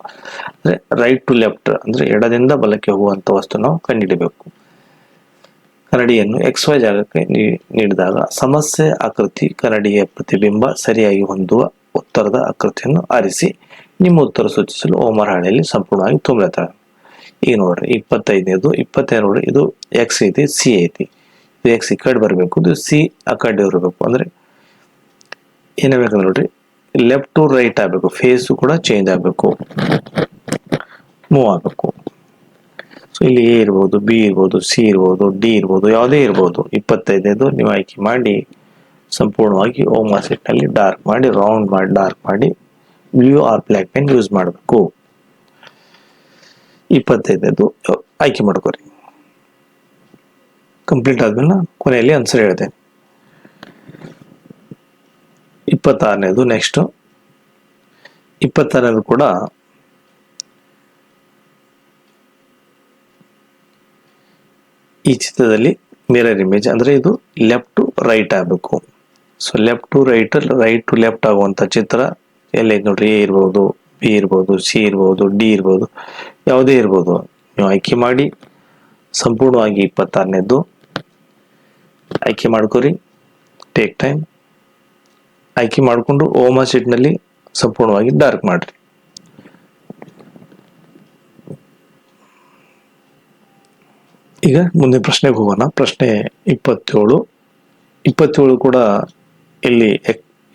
Speaker 1: ಅಂದ್ರೆ ರೈಟ್ ಟು ಲೆಫ್ಟ್ ಅಂದ್ರೆ ಎಡದಿಂದ ಬಲಕ್ಕೆ ಹೋಗುವಂತ ವಸ್ತು ನಾವು ಕಂಡುಹಿಡಿಬೇಕು. ಕರಡಿಯನ್ನು XY ಜಾಗಕ್ಕೆ ನೀಡಿದಾಗ ಸಮಸ್ಯೆ ಆಕೃತಿ ಕರಡಿಯ ಪ್ರತಿಬಿಂಬ ಸರಿಯಾಗಿ ಹೊಂದುವ ಉತ್ತರದ ಆಕೃತಿಯನ್ನು ಆರಿಸಿ ನಿಮ್ಮ ಉತ್ತರ ಸೂಚಿಸಲು ಹೋಮ್ವರ್ಕ್ ಹಾಳೆಯಲ್ಲಿ ಸಂಪೂರ್ಣವಾಗಿ ತುಂಬಿರ್ತಾರೆ. ಈಗ ನೋಡ್ರಿ 25ನೇದು 25 ನೋಡ್ರಿ, ಇದು X ಐತಿ, C ಐತಿ. ಇದು X ಈ ಕಡೆ ಬರಬೇಕು, ಇದು C ಆ ಕಡೆ ಇರಬೇಕು. ಅಂದ್ರೆ ಏನಾಗಬೇಕಂದ್ರೆ ನೋಡ್ರಿ ಲೆಫ್ಟ್ ಟು ರೈಟ್ ಆಗಬೇಕು, ಫೇಸ್ ಕೂಡ ಚೇಂಜ್ ಆಗಬೇಕು, ಮೂವ್ ಆಗಬೇಕು. ಸೊ ಇಲ್ಲಿ ಎ ಇರ್ಬೋದು, ಬಿ ಇರ್ಬೋದು, ಸಿ ಇರ್ಬೋದು, ಡಿ ಇರ್ಬೋದು, ಯಾವುದೇ ಇರ್ಬೋದು. 25ನೇದು ನೀವು ಆಯ್ಕೆ ಮಾಡಿ ಸಂಪೂರ್ಣವಾಗಿ ಹೋಮ್ವರ್ಕ್ ಶೀಟ್ನಲ್ಲಿ ಡಾರ್ಕ್ ಮಾಡಿ ರೌಂಡ್ ಮಾಡಿ ಡಾರ್ಕ್ ಮಾಡಿ blue R black pen use ಮಾಡಬೇಕು. 25ನೇದು ಆಯ್ಕೆ ಮಾಡ್ಕೋರಿ. ಕಂಪ್ಲೀಟ್ ಆದ್ಮೇಲೆ ಕೊನೆಯಲ್ಲಿ ಆನ್ಸರ್ ಹೇಳ್ತೇನೆ. 26ನೇದು ನೆಕ್ಸ್ಟ್. 26ನೇದು ಕೂಡ ಈ ಚಿತ್ರದಲ್ಲಿ ಮಿರರ್ ಇಮೇಜ್ ಅಂದ್ರೆ ಇದು ಲೆಫ್ಟ್ ಟು ರೈಟ್ ಆಗಬೇಕು. So left to right, right to left ಆಗುವಂತ ಚಿತ್ರ ಎಲ್ಲೈತೆ ನೋಡ್ರಿ. ಎ ಇರ್ಬೋದು, ಬಿ ಇರ್ಬೋದು, ಸಿ ಇರ್ಬೋದು, ಡಿ ಇರ್ಬೋದು, ಯಾವುದೇ ಇರ್ಬೋದು. ನೀವು ಆಯ್ಕೆ ಮಾಡಿ ಸಂಪೂರ್ಣವಾಗಿ 26ನೇದು ಆಯ್ಕೆ ಮಾಡ್ಕೋರಿ. ಟೇಕ್ ಟೈಮ್ ಆಯ್ಕೆ ಮಾಡಿಕೊಂಡು ಹೋಮ್ವರ್ಕ್ ಶೀಟ್ನಲ್ಲಿ ಸಂಪೂರ್ಣವಾಗಿ ಡಾರ್ಕ್ ಮಾಡ್ರಿ. ಈಗ ಮುಂದಿನ ಪ್ರಶ್ನೆಗೆ ಹೋಗೋಣ. ಪ್ರಶ್ನೆ 27 ಕೂಡ ಇಲ್ಲಿ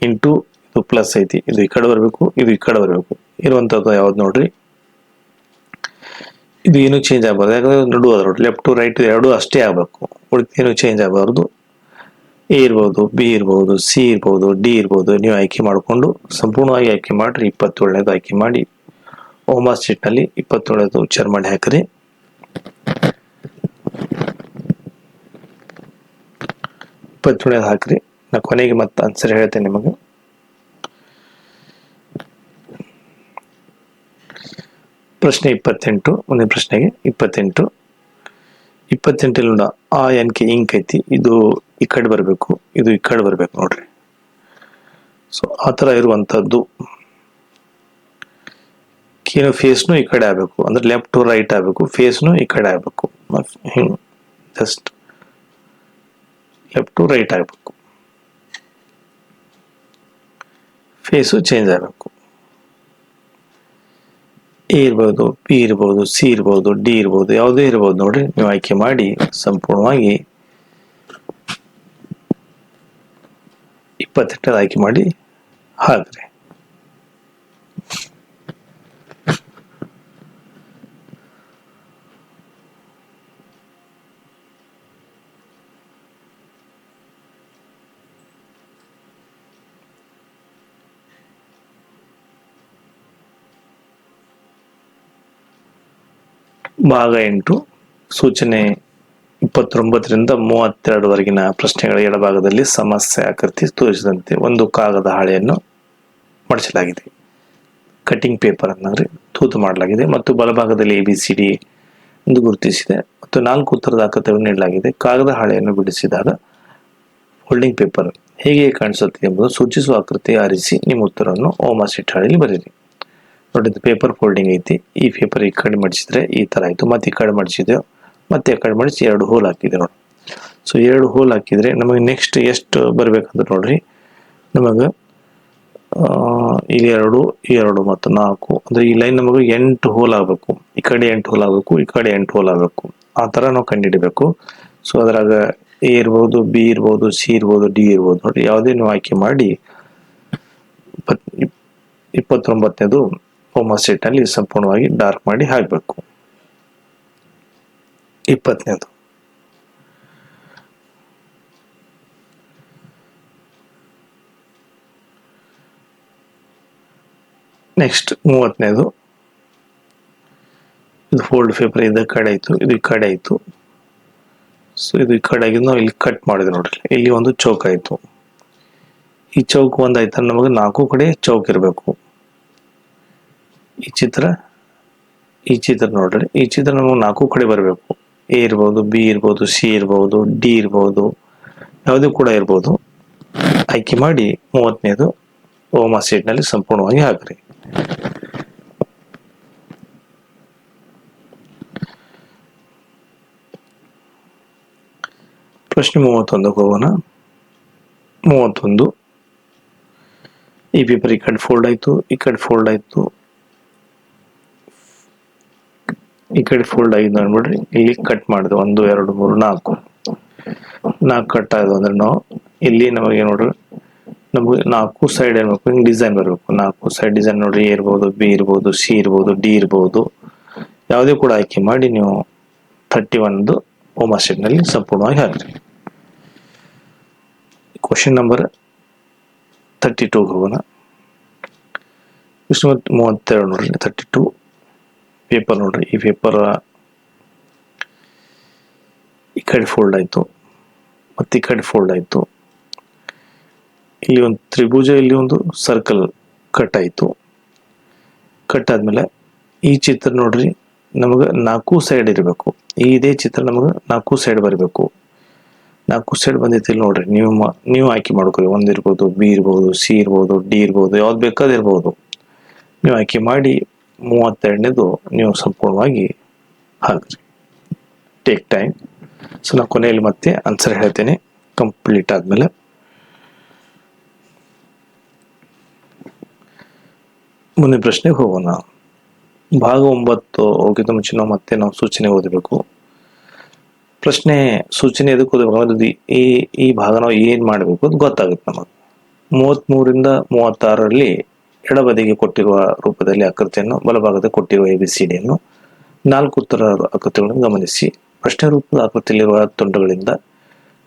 Speaker 1: ಇಂಟು ಇದು ಪ್ಲಸ್ ಐತಿ, ಇದು ಈ ಕಡೆ ಬರಬೇಕು, ಇದು ಈ ಕಡೆ ಬರಬೇಕು. ಇರುವಂತದ್ದು ಯಾವ್ದು ನೋಡ್ರಿ, ಇದು ಏನು ಚೇಂಜ್ ಆಗಬಾರ್ದು. ಯಾಕಂದ್ರೆ ನಡುವ ಲೆಫ್ಟ್ ಟು ರೈಟ್ ಎರಡು ಅಷ್ಟೇ ಆಗಬೇಕು, ಏನು ಚೇಂಜ್ ಆಗಬಾರ್ದು. ಎ ಇರ್ಬೋದು, ಬಿ ಇರ್ಬೋದು, ಸಿ ಇರ್ಬೋದು, ಡಿ ಇರ್ಬೋದು. ನೀವು ಆಯ್ಕೆ ಮಾಡಿಕೊಂಡು ಸಂಪೂರ್ಣವಾಗಿ ಆಯ್ಕೆ ಮಾಡ್ರಿ. 27ನೇದು ಆಯ್ಕೆ ಮಾಡಿ ಹೋಮ್ವರ್ಕ್ ಶೀಟ್ನಲ್ಲಿ 27ನೇದು ಉಚ್ಚಾರ ಮಾಡಿ ಹಾಕ್ರಿ. 27ನೇದು ಹಾಕ್ರಿ. ನಾ ಕೊನೆಗೆ ಮತ್ತೆ ಆನ್ಸರ್ ಹೇಳ್ತೇನೆ ನಿಮಗೆ. ಪ್ರಶ್ನೆ 28. ಮುಂದಿನ ಪ್ರಶ್ನೆಗೆ 28 ನೋಡ, ಆ ಎನ್ಕೆ ಇಂಕ್ ಐತಿ, ಇದು ಈ ಕಡೆ ಬರಬೇಕು, ಇದು ಈ ಕಡೆ ಬರ್ಬೇಕು ನೋಡ್ರಿ. ಸೊ ಆತರ ಇರುವಂತದ್ದು ಏನು ಫೇಸ್ನು ಈ ಕಡೆ ಆಗ್ಬೇಕು, ಅಂದ್ರೆ ಲೆಫ್ಟ್ ಟು ರೈಟ್ ಆಗ್ಬೇಕು, ಫೇಸ್ನು ಈ ಕಡೆ ಆಗ್ಬೇಕು. ಹಿಂಗ್ ಜಸ್ಟ್ ಲೆಫ್ಟ್ ಟು ರೈಟ್ ಆಗಬೇಕು, ಫೇಸು ಚೇಂಜ್ ಆಗಬೇಕು. ಎ ಇರ್ಬೋದು, ಬಿ ಇರ್ಬೋದು, ಸಿ ಇರ್ಬೋದು, ಡಿ ಇರ್ಬೋದು, ಯಾವುದೇ ಇರ್ಬೋದು ನೋಡ್ರಿ. ನೀವು ಆಯ್ಕೆ ಮಾಡಿ ಸಂಪೂರ್ಣವಾಗಿ 28 ಆಯ್ಕೆ ಮಾಡಿ ಹಾಕ್ರಿ. ಭಾಗ 8 ಸೂಚನೆ 29ರಿಂದ 32ವರೆಗಿನ ಪ್ರಶ್ನೆಗಳ ಎಡಭಾಗದಲ್ಲಿ ಸಮಸ್ಯೆ ಆಕೃತಿ ತೋರಿಸಿದಂತೆ ಒಂದು ಕಾಗದ ಹಾಳೆಯನ್ನು ಮಡಚಲಾಗಿದೆ. ಕಟಿಂಗ್ ಪೇಪರ್ ಅನ್ನಂದ್ರೆ ತೂತು ಮಾಡಲಾಗಿದೆ ಮತ್ತು ಬಲಭಾಗದಲ್ಲಿ ABCD ಎಂದು ಗುರುತಿಸಿದೆ ಮತ್ತು 4 ಉತ್ತರದ ಆಕೃತಿಗಳನ್ನು ನೀಡಲಾಗಿದೆ. ಕಾಗದ ಹಾಳೆಯನ್ನು ಬಿಡಿಸಿದಾಗ ಫೋಲ್ಡಿಂಗ್ ಪೇಪರ್ ಹೇಗೆ ಕಾಣಿಸುತ್ತೆ ಎಂಬುದು ಸೂಚಿಸುವ ಆಕೃತಿ ಆರಿಸಿ ನಿಮ್ಮ ಉತ್ತರವನ್ನು ಓಮಾ ಶೀಟ್ ಹಾಳೆಯಲ್ಲಿ ಬರೀರಿ. ನೋಡಿ, ಪೇಪರ್ ಫೋಲ್ಡಿಂಗ್ ಐತಿ. ಈ ಪೇಪರ್ ಈ ಕಡೆ ಮಡಿಸಿದ್ರೆ ಈ ತರ ಆಯ್ತು, ಮತ್ತೆ ಈ ಕಡೆ ಮಡಿಸಿದೆ, ಮತ್ತೆ ಈ ಕಡೆ ಮಡಿಸಿ 2 ಹೋಲ್ ಹಾಕಿದೆ ನೋಡಿ. ಸೊ 2 ಹೋಲ್ ಹಾಕಿದ್ರೆ ನಮಗೆ ನೆಕ್ಸ್ಟ್ ಎಷ್ಟು ಬರ್ಬೇಕಂದ್ರೆ ನೋಡ್ರಿ, ನಮಗೆ ಇಲ್ಲಿ 2 ಮತ್ತು 4 ಅಂದ್ರೆ ಈ ಲೈನ್ ನಮಗೆ 8 ಹೋಲ್ ಆಗಬೇಕು. ಈ ಕಡೆ 8 ಹೋಲ್ ಆಗಬೇಕು, ಈ ಕಡೆ 8 ಹೋಲ್ ಆಗಬೇಕು. ಆ ತರ ನಾವು ಕಂಡುಹಿಡಬೇಕು. ಸೊ ಅದ್ರಾಗ A ಇರ್ಬೋದು, B ಇರ್ಬೋದು, C ಇರ್ಬೋದು, D ಇರ್ಬೋದು. ನೋಡಿ, ಯಾವುದೇ ನೀವು ಆಯ್ಕೆ ಮಾಡಿ 29ನೇದು ಓಮಾ ಶೀಟ್ ನಲ್ಲಿ ಸಂಪೂರ್ಣವಾಗಿ ಡಾರ್ಕ್ ಮಾಡಿ ಹಾಕಬೇಕು. 20ನೇದು ನೆಕ್ಸ್ಟ್ 30ನೇದು ಇದು ಫೋಲ್ಡ್ ಪೇಪರ್ ಇದು ಕಡೆ ಆಯ್ತು, ಇದು ಈ ಕಡೆ ಆಯ್ತು. ಸೊ ಇದು ಈ ಕಡೆ ಆಗಿದ್ದು ನಾವು ಇಲ್ಲಿ ಕಟ್ ಮಾಡಿದ್ವಿ ನೋಡ್ರಿ. ಇಲ್ಲಿ ಒಂದು ಚೌಕ್ ಆಯ್ತು. ಈ ಚೌಕ್ ಒಂದಾಯ್ತು, ನಮಗೆ 4 ಕಡೆ ಚೌಕ್ ಇರಬೇಕು. ಈ ಚಿತ್ರ ನೋಡ್ರಿ, ಈ ಚಿತ್ರ ನಮಗೆ 4 ಕಡೆ ಬರಬೇಕು. A ಇರ್ಬೋದು, B ಇರ್ಬೋದು, C ಇರ್ಬೋದು, D ಇರ್ಬೋದು, ಯಾವುದೇ ಕೂಡ ಇರ್ಬೋದು. ಆಯ್ಕೆ ಮಾಡಿ 30ನೇದು ಓಮಾ ಶೀಟ್ ನಲ್ಲಿ ಸಂಪೂರ್ಣವಾಗಿ ಹಾಕ್ರಿ. ಪ್ರಶ್ನೆ 31ಕ್ಕೆ ಹೋಗೋಣ. 31 ಈ ಪೇಪರ್ ಈ ಕಡೆ ಫೋಲ್ಡ್ ಆಯ್ತು, ಈ ಕಡೆ ಫೋಲ್ಡ್ ಆಯ್ತು, ಈ ಕಡೆ ಫೋಲ್ಡ್ ಆಗಿದೆ ನೋಡ್ಬಿಡ್ರಿ. ಇಲ್ಲಿ ಕಟ್ ಮಾಡಿದ್ವಿ 1 2 3 4 ಕಟ್ ಆಯ್ತು ಅಂದ್ರೆ ನಾವು ಇಲ್ಲಿ ನಮಗೆ ನೋಡ್ರಿ, ನಮಗೆ 4 ಸೈಡ್ ಏನ್ಬೇಕು, ಹಿಂಗ್ ಡಿಸೈನ್ ಬರಬೇಕು. 4 ಸೈಡ್ ಡಿಸೈನ್ ನೋಡ್ರಿ, A ಇರ್ಬೋದು, B ಇರ್ಬೋದು, C ಇರ್ಬೋದು, D ಇರ್ಬೋದು, ಯಾವುದೇ ಕೂಡ ಆಯ್ಕೆ ಮಾಡಿ ನೀವು 31 ಓಮಾ ಶೀಟ್ ನಲ್ಲಿ ಸಂಪೂರ್ಣವಾಗಿ ಹಾಕ್ರಿ. ಕ್ವಶನ್ ನಂಬರ್ 32 ಹೋಗೋಣ. ಕ್ವಶನ್ 32 ನೋಡ್ರಿ. 32 ಪೇಪರ್ ನೋಡ್ರಿ, ಈ ಪೇಪರ್ ಈ ಕಡೆ ಫೋಲ್ಡ್ ಆಯ್ತು, ಮತ್ತೆ ಈ ಕಡೆ ಫೋಲ್ಡ್ ಆಯ್ತು. ಇಲ್ಲಿ ಒಂದು ತ್ರಿಭುಜ, ಇಲ್ಲಿ ಒಂದು ಸರ್ಕಲ್ ಕಟ್ ಆಯ್ತು. ಕಟ್ ಆದ್ಮೇಲೆ ಈ ಚಿತ್ರ ನೋಡ್ರಿ, ನಮಗೆ 4 ಸೈಡ್ ಇರಬೇಕು. ಇದೇ ಚಿತ್ರ ನಮಗೆ 4 ಸೈಡ್ ಬರಬೇಕು. 4 ಸೈಡ್ ಬಂದೈತಿ ಇಲ್ಲಿ ನೋಡ್ರಿ. ನೀವು ಆಯ್ಕೆ ಮಾಡ್ಕೊಳ್ಳಿ. 1 ಇರ್ಬೋದು, B ಇರ್ಬೋದು, C ಇರ್ಬೋದು, D ಇರ್ಬೋದು, ಯಾವ್ದು ಬೇಕಾದ್ರೂ ಇರ್ಬೋದು. ನೀವು ಆಯ್ಕೆ ಮಾಡಿ 32ನೇದು ನೀವು ಸಂಪೂರ್ಣವಾಗಿ ಹಾಕ್ರಿ. Take time. ಸೊ ನಾನು ಕೊನೆಯಲ್ಲಿ ಮತ್ತೆ ಆನ್ಸರ್ ಹೇಳ್ತೇನೆ ಕಂಪ್ಲೀಟ್ ಆದ್ಮೇಲೆ. ಮುಂದಿನ ಪ್ರಶ್ನೆಗೆ ಹೋಗೋಣ. ಭಾಗ 9 ಹೋಗಿದ್ದ ಮುಂಚೆ ನಾವು ಸೂಚನೆ ಓದಬೇಕು. ಪ್ರಶ್ನೆ ಸೂಚನೆ ಎದಕ್ಕೆ ಓದಬೇಕು, ಈ ಭಾಗ ನಾವು ಏನ್ ಮಾಡ್ಬೇಕು ಅಂತ ಗೊತ್ತಾಗುತ್ತೆ ನಮಗೆ. 33ರಿಂದ 36ರಲ್ಲಿ ಎಡಬದಿಗೆ ಕೊಟ್ಟಿರುವ ರೂಪದಲ್ಲಿ ಆಕೃತಿಯನ್ನು, ಬಲಭಾಗದ ಕೊಟ್ಟಿರುವ ABCDಯನ್ನು 4 ಉತ್ತರ ಆಕೃತಿಗಳನ್ನು ಗಮನಿಸಿ. ಪ್ರಶ್ನೆ ರೂಪದ ಆಕೃತಿಯಲ್ಲಿರುವ ತುಂಡುಗಳಿಂದ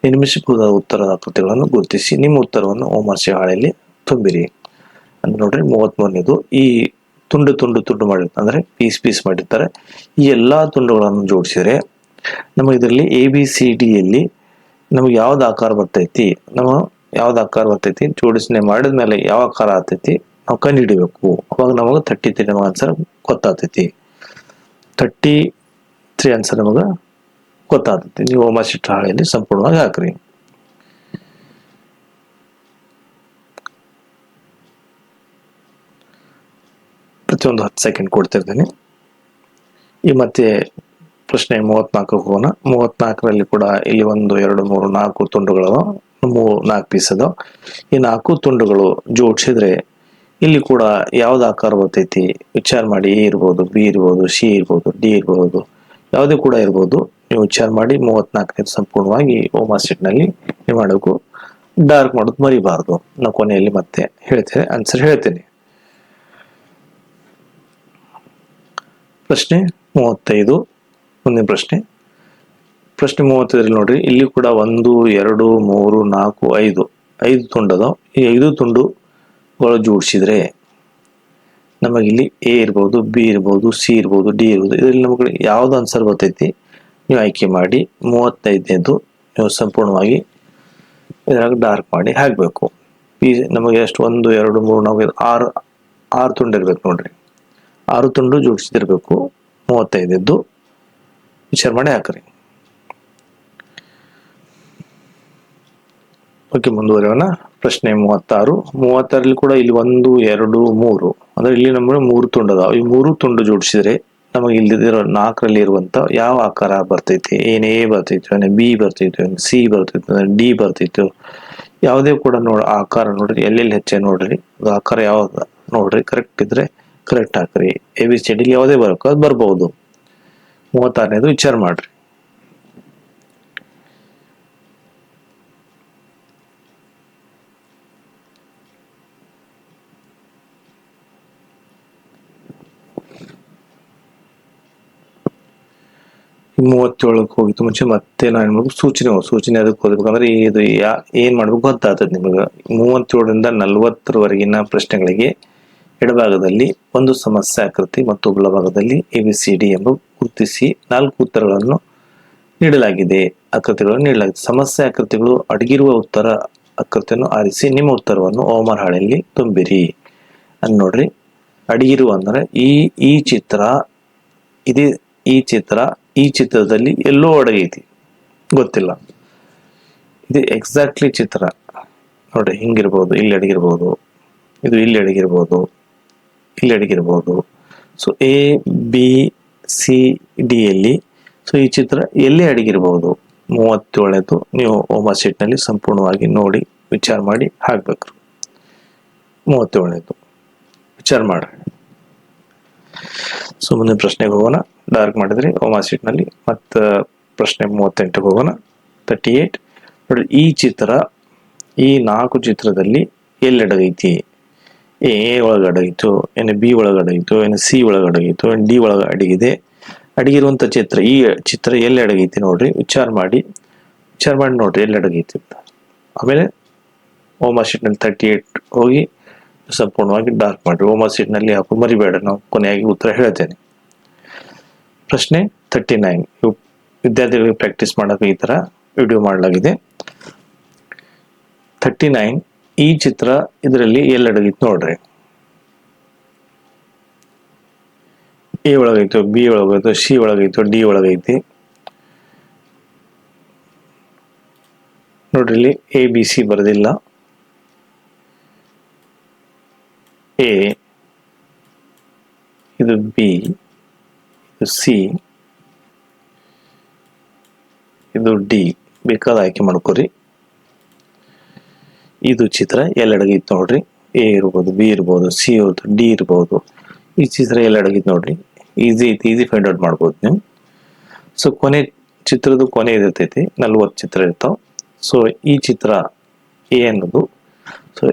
Speaker 1: ನಿರ್ಮಿಸಬಹುದಾದ ಉತ್ತರದ ಆಕೃತಿಗಳನ್ನು ಗುರುತಿಸಿ ನಿಮ್ಮ ಉತ್ತರವನ್ನು ಓಮಾ ಶೀಟ್ ಹಾಳೆಯಲ್ಲಿ ತುಂಬಿರಿ. ಅಂದ್ರೆ ನೋಡ್ರಿ, 33ನೇದು ಈ ತುಂಡು ಮಾಡಿರ್ತಾರೆ, ಅಂದ್ರೆ ಪೀಸ್ ಮಾಡಿರ್ತಾರೆ. ಈ ಎಲ್ಲಾ ತುಂಡುಗಳನ್ನು ಜೋಡಿಸಿದ್ರೆ ನಮಗೆ ಇದರಲ್ಲಿ ABCDಯಲ್ಲಿ ನಮಗೆ ಯಾವ್ದು ಆಕಾರ ಬರ್ತೈತಿ, ಜೋಡಿಸಣೆ ಮಾಡಿದ್ಮೇಲೆ ಯಾವ ಆಕಾರ ಆಗ್ತೈತಿ ನಾವು ಕಂಡು ಹಿಡಿಬೇಕು. ಅವಾಗ ನಮಗೆ 33 ನಮಗೆ ಆನ್ಸರ್ ಗೊತ್ತಾಗ್ತೈತಿ. 33 ಆನ್ಸರ್ ನಮಗೆ ಗೊತ್ತಾಗ್ತೈತಿ. ನೀವು ಓಮಾ ಶೀಟ್ ಹಾಳೆಯಲ್ಲಿ ಸಂಪೂರ್ಣವಾಗಿ ಹಾಕ್ರಿ. ಪ್ರತಿಯೊಂದು 10 ಸೆಕೆಂಡ್ ಕೊಡ್ತಿರ್ತೀನಿ. ಈ ಮತ್ತೆ ಪ್ರಶ್ನೆ 34 ಹೋಗೋಣ. 34ರಲ್ಲಿ ಕೂಡ ಇಲ್ಲಿ 1 2 3 4 ತುಂಡುಗಳು, 4 ಪೀಸ್ ಅದಾವ. ಈ 4 ತುಂಡುಗಳು ಜೋಡಿಸಿದ್ರೆ ಇಲ್ಲಿ ಕೂಡ ಯಾವ್ದು ಆಕಾರ ಬರ್ತೈತಿ ವಿಚಾರ ಮಾಡಿ. A ಇರ್ಬೋದು, B ಇರ್ಬೋದು, C ಇರ್ಬೋದು, D ಇರ್ಬೋದು, ಯಾವುದೇ ಕೂಡ ಇರ್ಬೋದು. ನೀವು ವಿಚಾರ ಮಾಡಿ 34ನೇ ಸಂಪೂರ್ಣವಾಗಿ ಓಮಾ ಶೀಟ್ ನಲ್ಲಿ ನೀವು ಮಾಡಬೇಕು. ಡಾರ್ಕ್ ಮಾಡೋದು ಮರಿಬಾರ್ದು. ನಾವು ಕೊನೆಯಲ್ಲಿ ಮತ್ತೆ ಹೇಳ್ತೇನೆ, ಆನ್ಸರ್ ಹೇಳ್ತೇನೆ. ಪ್ರಶ್ನೆ 35 ಮುಂದಿನ ಪ್ರಶ್ನೆ 35ರಲ್ಲಿ ನೋಡ್ರಿ, ಇಲ್ಲಿ ಕೂಡ 1 2 3 4 5 ತುಂಡು ಅದಾವ. ಈ 5 ತುಂಡುಗಳು ಜೋಡಿಸಿದ್ರೆ ನಮಗಿಲ್ಲಿ A ಇರ್ಬೋದು, B ಇರ್ಬೋದು, C ಇರ್ಬೋದು, D ಇರ್ಬೋದು, ಇದರಲ್ಲಿ ನಮಗೆ ಯಾವ್ದು ಆನ್ಸರ್ ಬರ್ತೈತಿ ನೀವು ಆಯ್ಕೆ ಮಾಡಿ. 35ನೇದು ನೀವು ಸಂಪೂರ್ಣವಾಗಿ ಇದ್ರಾಗ ಡಾರ್ಕ್ ಮಾಡಿ ಹಾಕಬೇಕು. ನಮಗೆ ಎಷ್ಟು 1 2 3 4 5 6 6 ತುಂಡು ಇರ್ಬೇಕು ನೋಡ್ರಿ. 6 ತುಂಡು ಜೋಡಿಸಿದಿರ್ಬೇಕು. 35 ಇದ್ದು ವಿಚಾರ ಮಾಡಿ ಹಾಕ್ರಿ. ಓಕೆ, ಮುಂದುವರಿಯೋಣ. ಪ್ರಶ್ನೆ 36. 36ರಲ್ಲಿ ಕೂಡ ಇಲ್ಲಿ 1, 2, 3 ಅಂದ್ರೆ ಇಲ್ಲಿ ನಮಗೆ 3 ತುಂಡು ಅದಾವ. ಈ 3 ತುಂಡು ಜೋಡಿಸಿದ್ರೆ ನಮಗೆ ಇಲ್ಲಿರೋ 4ರಲ್ಲಿ ಇರುವಂತ ಯಾವ ಆಕಾರ ಬರ್ತೈತಿ? ಏನ್ ಎ ಬರ್ತೈತಿ, ಏನ್ ಬಿ ಬರ್ತೈತಿ, ಏನ್ ಸಿ ಬರ್ತೈತಿ, ಡಿ ಬರ್ತೈತಿ, ಯಾವುದೇ ಕೂಡ ಆಕಾರ ನೋಡ್ರಿ, ಎಲ್ಲೆಲ್ಲಿ ಹೆಚ್ಚೆ ನೋಡ್ರಿ, ಅದು ಆಕಾರ ಯಾವ್ದು ನೋಡ್ರಿ, ಕರೆಕ್ಟ್ ಇದ್ರೆ ಕರೆಕ್ಟ್ ಹಾಕ್ರಿ. ABCD ಯಾವುದೇ ಬರಬೇಕು, ಅದು ಬರ್ಬಹುದು. 36ನೇದು ವಿಚಾರ ಮಾಡ್ರಿ. ಈ 37ಕ್ಕೆ ಹೋಗಿತ್ತು ಮುಂಚೆ ಮತ್ತೆ ನಾನು ನಿಮಗೆ ಸೂಚನೆ ಅದಕ್ಕೆ ಹೋಗ್ಬೇಕಂದ್ರೆ ಇದು ಏನ್ ಮಾಡ್ಬೇಕು ಗೊತ್ತಾಗ್ತದೆ ನಿಮಗೆ. 37ರಿಂದ 40ರವರೆಗಿನ ಪ್ರಶ್ನೆಗಳಿಗೆ ಎಡಭಾಗದಲ್ಲಿ ಒಂದು ಸಮಸ್ಯೆ ಆಕೃತಿ ಮತ್ತು ಬಲಭಾಗದಲ್ಲಿ ABCD ಎಂಬ ಗುರುತಿಸಿ 4 ಉತ್ತರಗಳನ್ನು ನೀಡಲಾಗಿದೆ. ಆಕೃತಿಗಳನ್ನು ನೀಡಲಾಗಿದೆ. ಸಮಸ್ಯೆ ಆಕೃತಿಗಳು ಅಡಗಿರುವ ಉತ್ತರ ಆಕೃತಿಯನ್ನು ಆರಿಸಿ ನಿಮ್ಮ ಉತ್ತರವನ್ನು ಓಮರ್ ಹಾಳೆಯಲ್ಲಿ ತುಂಬಿರಿ ಅಂತ ನೋಡ್ರಿ. ಅಡಗಿರುವ ಅಂದ್ರೆ ಈ ಚಿತ್ರ ಇದೆ. ಈ ಚಿತ್ರದಲ್ಲಿ ಎಲ್ಲೋ ಅಡಗೈತಿ, ಗೊತ್ತಿಲ್ಲ. ಇದು ಎಕ್ಸಾಕ್ಟ್ಲಿ ಚಿತ್ರ ನೋಡ್ರಿ, ಹಿಂಗಿರ್ಬೋದು, ಇಲ್ಲಿ ಅಡಗಿರ್ಬೋದು, ಇದು ಇಲ್ಲಿ ಅಡಗಿರ್ಬೋದು, ಇಲ್ಲಿ ಅಡಗಿರ್ಬೋದು. ಸೊ ABCD ಯಲ್ಲಿ ಸೊ ಈ ಚಿತ್ರ ಎಲ್ಲೇ ಅಡಗಿರ್ಬೋದು. 37ನೇದು ನೀವು ಹೋಮ್ವರ್ಕ್ ಶೀಟ್ ನಲ್ಲಿ ಸಂಪೂರ್ಣವಾಗಿ ನೋಡಿ ವಿಚಾರ ಮಾಡಿ ಹಾಕ್ಬೇಕು. 37ನೇದು ವಿಚಾರ ಮಾಡ್ರಿ. ಸೊ ಮುಂದಿನ ಪ್ರಶ್ನೆಗೆ ಹೋಗೋಣ. ಡಾರ್ಕ್ ಮಾಡಿದ್ರಿ ಹೋಮ್ವರ್ಕ್ ಶೀಟ್ ನಲ್ಲಿ. ಮತ್ತೆ ಪ್ರಶ್ನೆ 38ಗೆ ಹೋಗೋಣ. 38 ನೋಡಿ, ಈ ಚಿತ್ರ ಈ 4 ಚಿತ್ರದಲ್ಲಿ ಎಲ್ಲಿ ಅಡಗೈತಿ? ಎ ಒಳಗಡಗಿತ್ತು, ಏನು ಬಿ ಒಳಗಡಗಿತ್ತು, ಏನು ಸಿ ಒಳಗಡಗಿತ್ತು, ಏನು ಡಿ ಒಳಗ ಅಡಗಿದೆ. ಅಡಗಿರುವಂತ ಚಿತ್ರ, ಈ ಚಿತ್ರ ಎಲ್ಲಿ ಅಡಗೈತಿ ನೋಡ್ರಿ, ವಿಚಾರ ಮಾಡಿ ನೋಡ್ರಿ ಎಲ್ಲಿ ಅಡಗೈತಿ ಅಂತ. ಆಮೇಲೆ ಹೋಮ್ವರ್ಕ್ ಶೀಟ್ ನಲ್ಲಿ 38 ಹೋಗಿ ಸಂಪೂರ್ಣವಾಗಿ ಡಾರ್ಕ್ ಮಾಡ್ರಿ. ಹೋಮ್ವರ್ಕ್ ಶೀಟ್ ನಲ್ಲಿ ಹಾಕಿ ಮರಿಬೇಡ, ನಾವು ಕೊನೆಯಾಗಿ ಉತ್ತರ ಹೇಳ್ತೇನೆ. ಪ್ರಶ್ನೆ 39. ವಿದ್ಯಾರ್ಥಿಗಳಿಗೆ ಪ್ರಾಕ್ಟೀಸ್ ಮಾಡಕ್ಕೆ ಈ ತರ ವಿಡಿಯೋ ಮಾಡಲಾಗಿದೆ. 39 ಈ ಚಿತ್ರ ಇದರಲ್ಲಿ ಎಲ್ಲಿ ಅಡಗಿತ್ತು ನೋಡ್ರಿ. ಎ ಒಳಗೈತು, ಬಿ ಒಳಗೈತು, ಸಿ ಒಳಗೈತು, ಡಿ ಒಳಗೈತಿ. ನೋಡ್ರಿ, ಇಲ್ಲಿ ABC ಬರೆದಿಲ್ಲ. ಎ, ಇದು ಬಿ, ಇದು ಸಿ, ಇದು ಡಿ. ಬೇಕಾದ ಆಯ್ಕೆ ಮಾಡ್ಕೋರಿ. ಇದು ಚಿತ್ರ ಎಲ್ಲಿ ಅಡಗಿತ್ತು ನೋಡ್ರಿ. ಎ ಇರ್ಬೋದು, ಬಿ ಇರ್ಬೋದು, ಸಿ ಇರ್ಬೋದು, ಡಿ ಇರ್ಬೋದು. ಈ ಚಿತ್ರ ಎಲ್ಲಿ ಅಡಗಿತ್ತು ನೋಡ್ರಿ. ಈಸಿ ಫೈಂಡ್ ಔಟ್ ಮಾಡ್ಬೋದು ನೀವು. ಸೊ ಚಿತ್ರದ ಕೊನೆ ಇರ್ತೈತಿ, 40 ಚಿತ್ರ ಇರ್ತಾವ. ಸೊ ಈ ಚಿತ್ರ ಎ ಅನ್ನೋದು, ಸೊ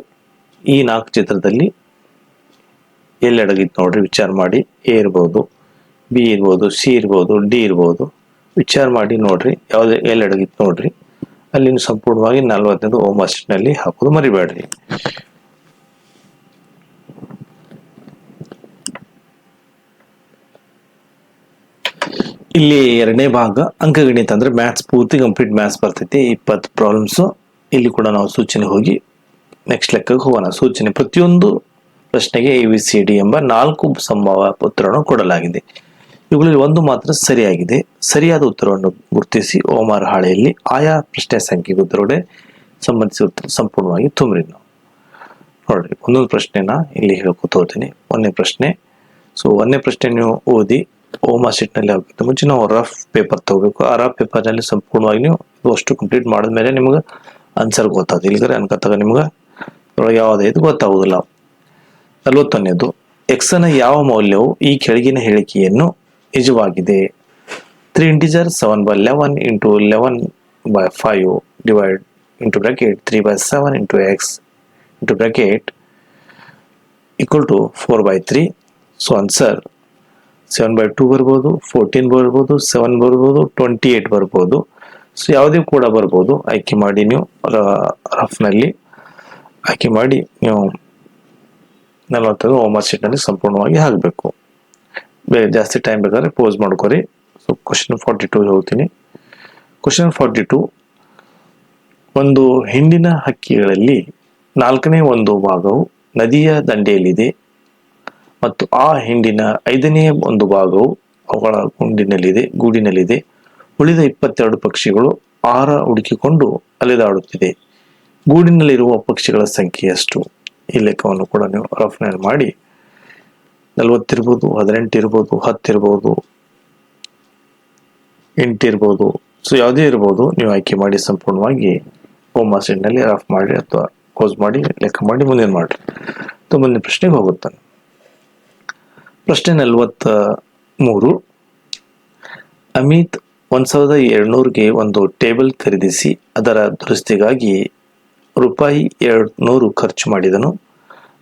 Speaker 1: ಈ 4 ಚಿತ್ರದಲ್ಲಿ ಎಲ್ಲಿ ಅಡಗಿತ್ತು ನೋಡ್ರಿ, ವಿಚಾರ ಮಾಡಿ. ಎ ಇರ್ಬೋದು, ಬಿ ಇರ್ಬೋದು, ಸಿ ಇರ್ಬೋದು, ಡಿ ಇರ್ಬೋದು. ವಿಚಾರ ಮಾಡಿ ನೋಡ್ರಿ ಯಾವ್ದು ಎಲ್ಲಿ ಅಡಗಿತ್ತು ನೋಡ್ರಿ. ಅಲ್ಲಿ ಸಂಪೂರ್ಣವಾಗಿ 40ನೇದು ಹೋಮ್ವರ್ಕ್ ಶೀಟ್ ನಲ್ಲಿ ಹಾಕೋದು ಮರಿಬೇಡ್ರಿ. ಇಲ್ಲಿ 2ನೇ ಭಾಗ ಅಂಕಗಣಿತ ಅಂದ್ರೆ ಮ್ಯಾಥ್ಸ್, ಪೂರ್ತಿ ಕಂಪ್ಲೀಟ್ ಮ್ಯಾಥ್ಸ್ ಬರ್ತೈತಿ. 20 ಪ್ರಾಬ್ಲಮ್ಸ್. ಇಲ್ಲಿ ಕೂಡ ನಾವು ಸೂಚನೆ ಹೋಗಿ ನೆಕ್ಸ್ಟ್ ಲೆಕ್ಕಕ್ಕೆ ಹೋಗೋಣ. ಸೂಚನೆ: ಪ್ರತಿಯೊಂದು ಪ್ರಶ್ನೆಗೆ ABCD ಎಂಬ 4 ಸಂಭಾವ್ಯ ಉತ್ತರವನ್ನು ಕೊಡಲಾಗಿದೆ. ಇವುಗಳಲ್ಲಿ ಒಂದು ಮಾತ್ರ ಸರಿಯಾಗಿದೆ. ಸರಿಯಾದ ಉತ್ತರವನ್ನು ಗುರುತಿಸಿ ಓಮರ್ ಹಾಳೆಯಲ್ಲಿ ಆಯಾ ಪ್ರಶ್ನೆ ಸಂಖ್ಯೆಗೆ ಉತ್ತರವೇ ಸಂಬಂಧಿಸಿದ ಉತ್ತರ ಸಂಪೂರ್ಣವಾಗಿ ತುಂಬ್ರಿ. ನಾವು ನೋಡ್ರಿ, ಒಂದೊಂದು ಪ್ರಶ್ನೆನ ಇಲ್ಲಿ ಹೇಳ್ಕೊತ ಹೋಗ್ತೀನಿ. 1ನೇ ಪ್ರಶ್ನೆ. ಸೊ 1ನೇ ಪ್ರಶ್ನೆ ನೀವು ಓದಿ ಹೋಮ್ವರ್ಕ್ ಶೀಟ್ ನಲ್ಲಿ ಹಾಕಿದ ಮುಂಚೆ ನಾವು ರಫ್ ಪೇಪರ್ ತಗೋಬೇಕು. ಆ ರಫ್ ಪೇಪರ್ ನಲ್ಲಿ ಸಂಪೂರ್ಣವಾಗಿ ನೀವು ಅಷ್ಟು ಕಂಪ್ಲೀಟ್ ಮಾಡಿದ್ಮೇಲೆ ನಿಮ್ಗೆ ಆನ್ಸರ್ ಗೊತ್ತಾಗುತ್ತೆ. ಇಲ್ಲಿಗರೆ ಅನ್ಕತ್ತಾಗ ನಿಮ್ಗೆ ಯಾವುದೇ ಇದು ಗೊತ್ತಾಗುದಿಲ್ಲ. 41ನೇದು, ಎಕ್ಸ್ನ ಯಾವ ಮೌಲ್ಯವು ಈ ಕೆಳಗಿನ ಹೇಳಿಕೆಯನ್ನು ನಿಜವಾಗಿದೆ? 3 integers 7/11 into 11/5 divide into bracket 3/7 into x into bracket equal to 4/3. So answer 7/2 ಬರ್ಬೋದು, 14 ಬರ್ಬೋದು, 7 ಬರ್ಬೋದು, 28 ಬರ್ಬೋದು. ಸೊ ಯಾವುದೇ ಕೂಡ ಬರ್ಬೋದು. ಆಯ್ಕೆ ಮಾಡಿ ನೀವು ರಫ್ನಲ್ಲಿ ಆಯ್ಕೆ ಮಾಡಿ ನೀವು 40 ಹೋಮ್ವರ್ಕ್ ಶೀಟ್ ನಲ್ಲಿ ಸಂಪೂರ್ಣವಾಗಿ ಹಾಕಬೇಕು. ಜಾಸ್ತಿ ಟೈಮ್ ಬೇಕಾದ್ರೆ ಪೋಸ್ ಮಾಡ್ಕೊರಿ. ಸೊ ಕ್ವಶನ್ 42 ಹೋಗ್ತೀನಿ. ಕ್ವಶನ್ 42, ಒಂದು ಹಿಂಡಿನ ಹಕ್ಕಿಗಳಲ್ಲಿ 4ನೇ ಒಂದು ಭಾಗವು ನದಿಯ ದಂಡೆಯಲ್ಲಿದೆ. ಮತ್ತು ಆ ಹಿಂಡಿನ 5ನೇ ಒಂದು ಭಾಗವು ಅವುಗಳ ಗೂಡಿನಲ್ಲಿದೆ. ಉಳಿದ 22 ಪಕ್ಷಿಗಳು ಆಹಾರ ಹುಡುಕಿಕೊಂಡು ಅಲೆದಾಡುತ್ತಿದೆ. ಗೂಡಿನಲ್ಲಿರುವ ಪಕ್ಷಿಗಳ ಸಂಖ್ಯೆ ಎಷ್ಟು? ಈ ಲೆಕ್ಕವನ್ನು ಕೂಡ ನೀವು ರಫ್ನಲ್ಲಿ ಮಾಡಿ 40 ಇರ್ಬೋದು, 18 ಇರ್ಬೋದು, 10 ಇರ್ಬೋದು, 8 ಇರ್ಬೋದು. ಸೊ ಯಾವುದೇ ಇರ್ಬೋದು, ನೀವು ಆಯ್ಕೆ ಮಾಡಿ ಸಂಪೂರ್ಣವಾಗಿ ಹೋಮ್ ನಲ್ಲಿ ರಫ್ ಮಾಡಿ ಅಥವಾ ಕ್ಲೋಸ್ ಮಾಡಿ ಲೆಕ್ಕ ಮಾಡಿ ಮುಂದಿನ ಮಾಡಿ. ಮುಂದಿನ ಪ್ರಶ್ನೆಗೆ ಹೋಗುತ್ತಾನೆ. ಪ್ರಶ್ನೆ 43. ಅಮಿತ್ 1200ಗೆ ಒಂದು ಟೇಬಲ್ ಖರೀದಿಸಿ ಅದರ ದುರಸ್ತಿಗಾಗಿ ₹200 ಖರ್ಚು ಮಾಡಿದನು.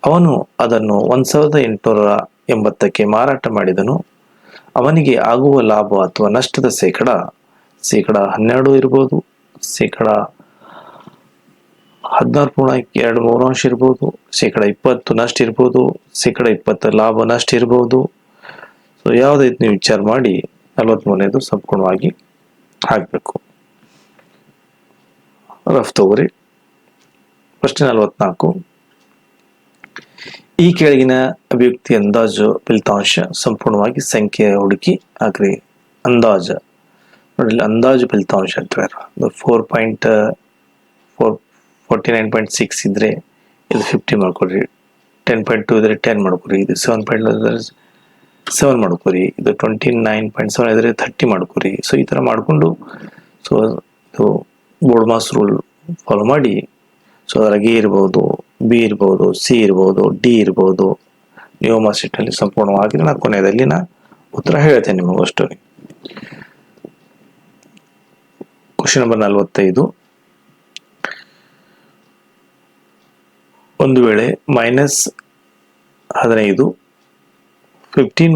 Speaker 1: ಅವನು ಅದನ್ನು 1880ಕ್ಕೆ ಮಾರಾಟ ಮಾಡಿದನು. ಅವನಿಗೆ ಆಗುವ ಲಾಭ ಅಥವಾ ನಷ್ಟದ ಶೇಕಡ 12 ಇರ್ಬೋದು, ಶೇಕಡ 16.23 ಇರ್ಬೋದು, ಶೇಕಡ 20 ನಷ್ಟ ಇರ್ಬೋದು, ಶೇಕಡ 20 ಲಾಭ ನಷ್ಟ ಇರ್ಬೋದು. ಸೊ ಯಾವುದೈತೆ ನೀವು ವಿಚಾರ ಮಾಡಿ 43ನೇದು ಸಂಪೂರ್ಣವಾಗಿ ಹಾಕಬೇಕು. ರಫ್ ತಗೋರಿ. ಪ್ರಶ್ನೆ 44. ಈ ಕೆಳಗಿನ ಅಭಿವ್ಯಕ್ತಿ ಅಂದಾಜು ಫಲಿತಾಂಶ ಸಂಪೂರ್ಣವಾಗಿ ಸಂಖ್ಯೆ ಹುಡುಕಿ ಹಾಕ್ರಿ. ಅಂದಾಜು ನೋಡಿ, ಅಂದಾಜು ಫಲಿತಾಂಶ ಅಂತ 49.6 ಇದ್ರೆ ಇದು 50 ಮಾಡ್ಕೊಡ್ರಿ. 10.2 ಇದ್ರೆ 10 ಮಾಡ್ಕೊರಿ. ಇದು 7 ಮಾಡ್ಕೊರಿ. ಇದು 29.7 ಇದ್ರೆ 30 ಮಾಡ್ಕೊರಿ. ಸೊ ಈ ತರ ಮಾಡ್ಕೊಂಡು ಸೊ ಇದು ಬೋರ್ಡ್ ಮಾಸ್ ರೂಲ್ ಫಾಲೋ ಮಾಡಿ. ಸೊ ಅದ್ರಾಗ ಎ ಇರ್ಬೋದು, ಬಿ ಇರ್ಬೋದು, ಸಿ ಇರ್ಬೋದು, ಡಿ ಇರ್ಬೋದು. ನಿಯಮ ಸೆಟ್ನಲ್ಲಿ ಸಂಪೂರ್ಣವಾಗಿ ನಾನು ಕೊನೆಯಲ್ಲಿ ಉತ್ತರ ಹೇಳ್ತೇನೆ ನಿಮಗೆ ಅಷ್ಟು. Question number 45. ಒಂದು ವೇಳೆ -15 15 - 15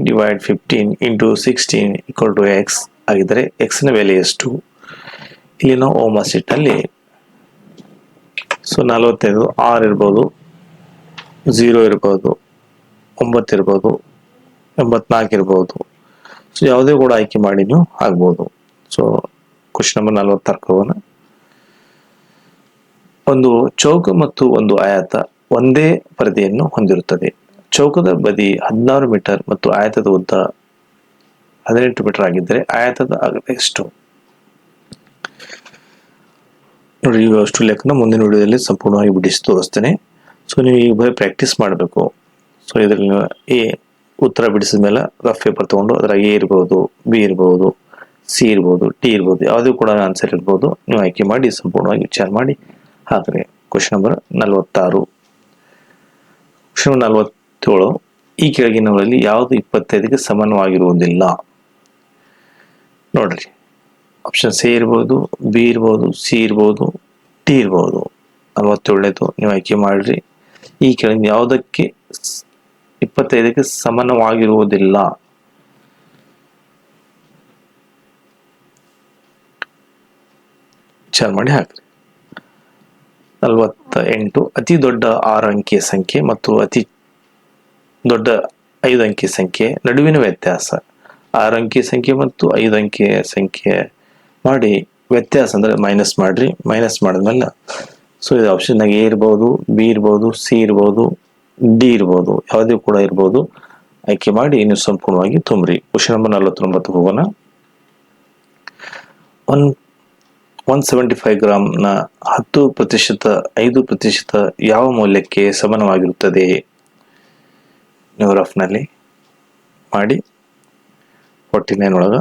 Speaker 1: / 15 × 16 = x ಆಗಿದ್ದರೆ x ನ ಬೆಲೆ ಎಷ್ಟು? ಇಲ್ಲಿ ನಾವು ಓಮ ಸೆಟ್ನಲ್ಲಿ ಸೊ 45 6 ಇರ್ಬೋದು, 0 ಇರ್ಬೋದು, 9 ಇರ್ಬೋದು, 84 ಇರ್ಬೋದು. ಸೊ ಯಾವುದೇ ಕೂಡ ಆಯ್ಕೆ ಮಾಡಿ ನೀವು ಆಗ್ಬೋದು. ಸೊ ಕ್ವಶನ್ ನಂಬರ್ 46 ಹೋಗೋಣ. ಒಂದು ಚೌಕ ಮತ್ತು ಒಂದು ಆಯತ ಒಂದೇ ಪರದೆಯನ್ನು ಹೊಂದಿರುತ್ತದೆ. ಚೌಕದ ಬದಿ 16 ಮೀಟರ್ ಮತ್ತು ಆಯತದ ಉದ್ದ 18 ಮೀಟರ್ ಆಗಿದ್ದರೆ ಆಯತದ ಅಗಲ ಎಷ್ಟು? ನೋಡಿ, ಅಷ್ಟು ಲೆಕ್ಕನ ಮುಂದಿನ ವಿಡಿಯೋದಲ್ಲಿ ಸಂಪೂರ್ಣವಾಗಿ ಬಿಡಿಸಿ ತೋರಿಸ್ತೇನೆ. ಸೊ ನೀವು ಈಗ ಬರೀ ಪ್ರಾಕ್ಟೀಸ್ ಮಾಡಬೇಕು. ಸೊ ಇದರಲ್ಲಿ ಎ ಉತ್ತರ ಬಿಡಿಸಿದ ಮೇಲೆ ರಫ್ ಪೇಪರ್ ತಗೊಂಡು ಅದರ ಎ ಇರ್ಬೋದು, ಬಿ ಇರ್ಬೋದು, ಸಿ ಇರ್ಬೋದು, ಟಿ ಇರ್ಬೋದು, ಯಾವುದೇ ಕೂಡ ಆನ್ಸರ್ ಇರ್ಬೋದು. ನೀವು ಆಯ್ಕೆ ಮಾಡಿ ಸಂಪೂರ್ಣವಾಗಿ ವಿಚಾರ ಮಾಡಿ ಹಾಕ್ರಿ. Question number 46. Question number 47. ಈ ಕೆಳಗಿನವರಲ್ಲಿ ಯಾವುದು 25ಗೆ ಸಮಾನವಾಗಿರುವುದಿಲ್ಲ? ನೋಡ್ರಿ, ಆಪ್ಷನ್ ಸಿ ಇರ್ಬೋದು, ಬಿ ಇರ್ಬೋದು, ಸಿ ಇರ್ಬೋದು, ಟಿ ಇರ್ಬೋದು. 47ನೇದು ನೀವು ಆಯ್ಕೆ ಮಾಡ್ರಿ. ಈ ಕೆಳಗಿನ ಯಾವುದಕ್ಕೆ 25ಗೆ ಸಮಾನವಾಗಿರುವುದಿಲ್ಲ? ವಿಚಾರ ಮಾಡಿ ಹಾಕ್ರಿ. 48. ಅತಿ ದೊಡ್ಡ 6 ಅಂಕಿಯ ಸಂಖ್ಯೆ ಮತ್ತು ಅತಿ ದೊಡ್ಡ 5 ಅಂಕಿಯ ಸಂಖ್ಯೆ ನಡುವಿನ ವ್ಯತ್ಯಾಸ. 6 ಅಂಕಿಯ ಸಂಖ್ಯೆ ಮತ್ತು 5 ಅಂಕಿಯ ಸಂಖ್ಯೆ ಮಾಡಿ ವ್ಯತ್ಯಾಸ ಅಂದ್ರೆ ಮೈನಸ್ ಮಾಡ್ರಿ. ಮೈನಸ್ ಮಾಡಿದ್ಮೇಲೆ ಸೊ ಇದು ಆಪ್ಷನ್ ಎ ಇರ್ಬೋದು, ಬಿ ಇರ್ಬೋದು, ಸಿ ಇರ್ಬೋದು, ಡಿ ಇರ್ಬೋದು, ಯಾವುದೇ ಕೂಡ ಇರ್ಬೋದು. ಆಯ್ಕೆ ಮಾಡಿ ನೀವು ಸಂಪೂರ್ಣವಾಗಿ ತುಂಬ್ರಿ. ಕ್ವಶನ್ ನಂಬರ್ 49 ಹೋಗೋಣ. 175 ಗ್ರಾಂನ 10% 5% ಯಾವ ಮೌಲ್ಯಕ್ಕೆ ಸಮಾನವಾಗಿರುತ್ತದೆ? ನೀವು ರಫ್ನಲ್ಲಿ ಮಾಡಿ 49 ಒಳಗ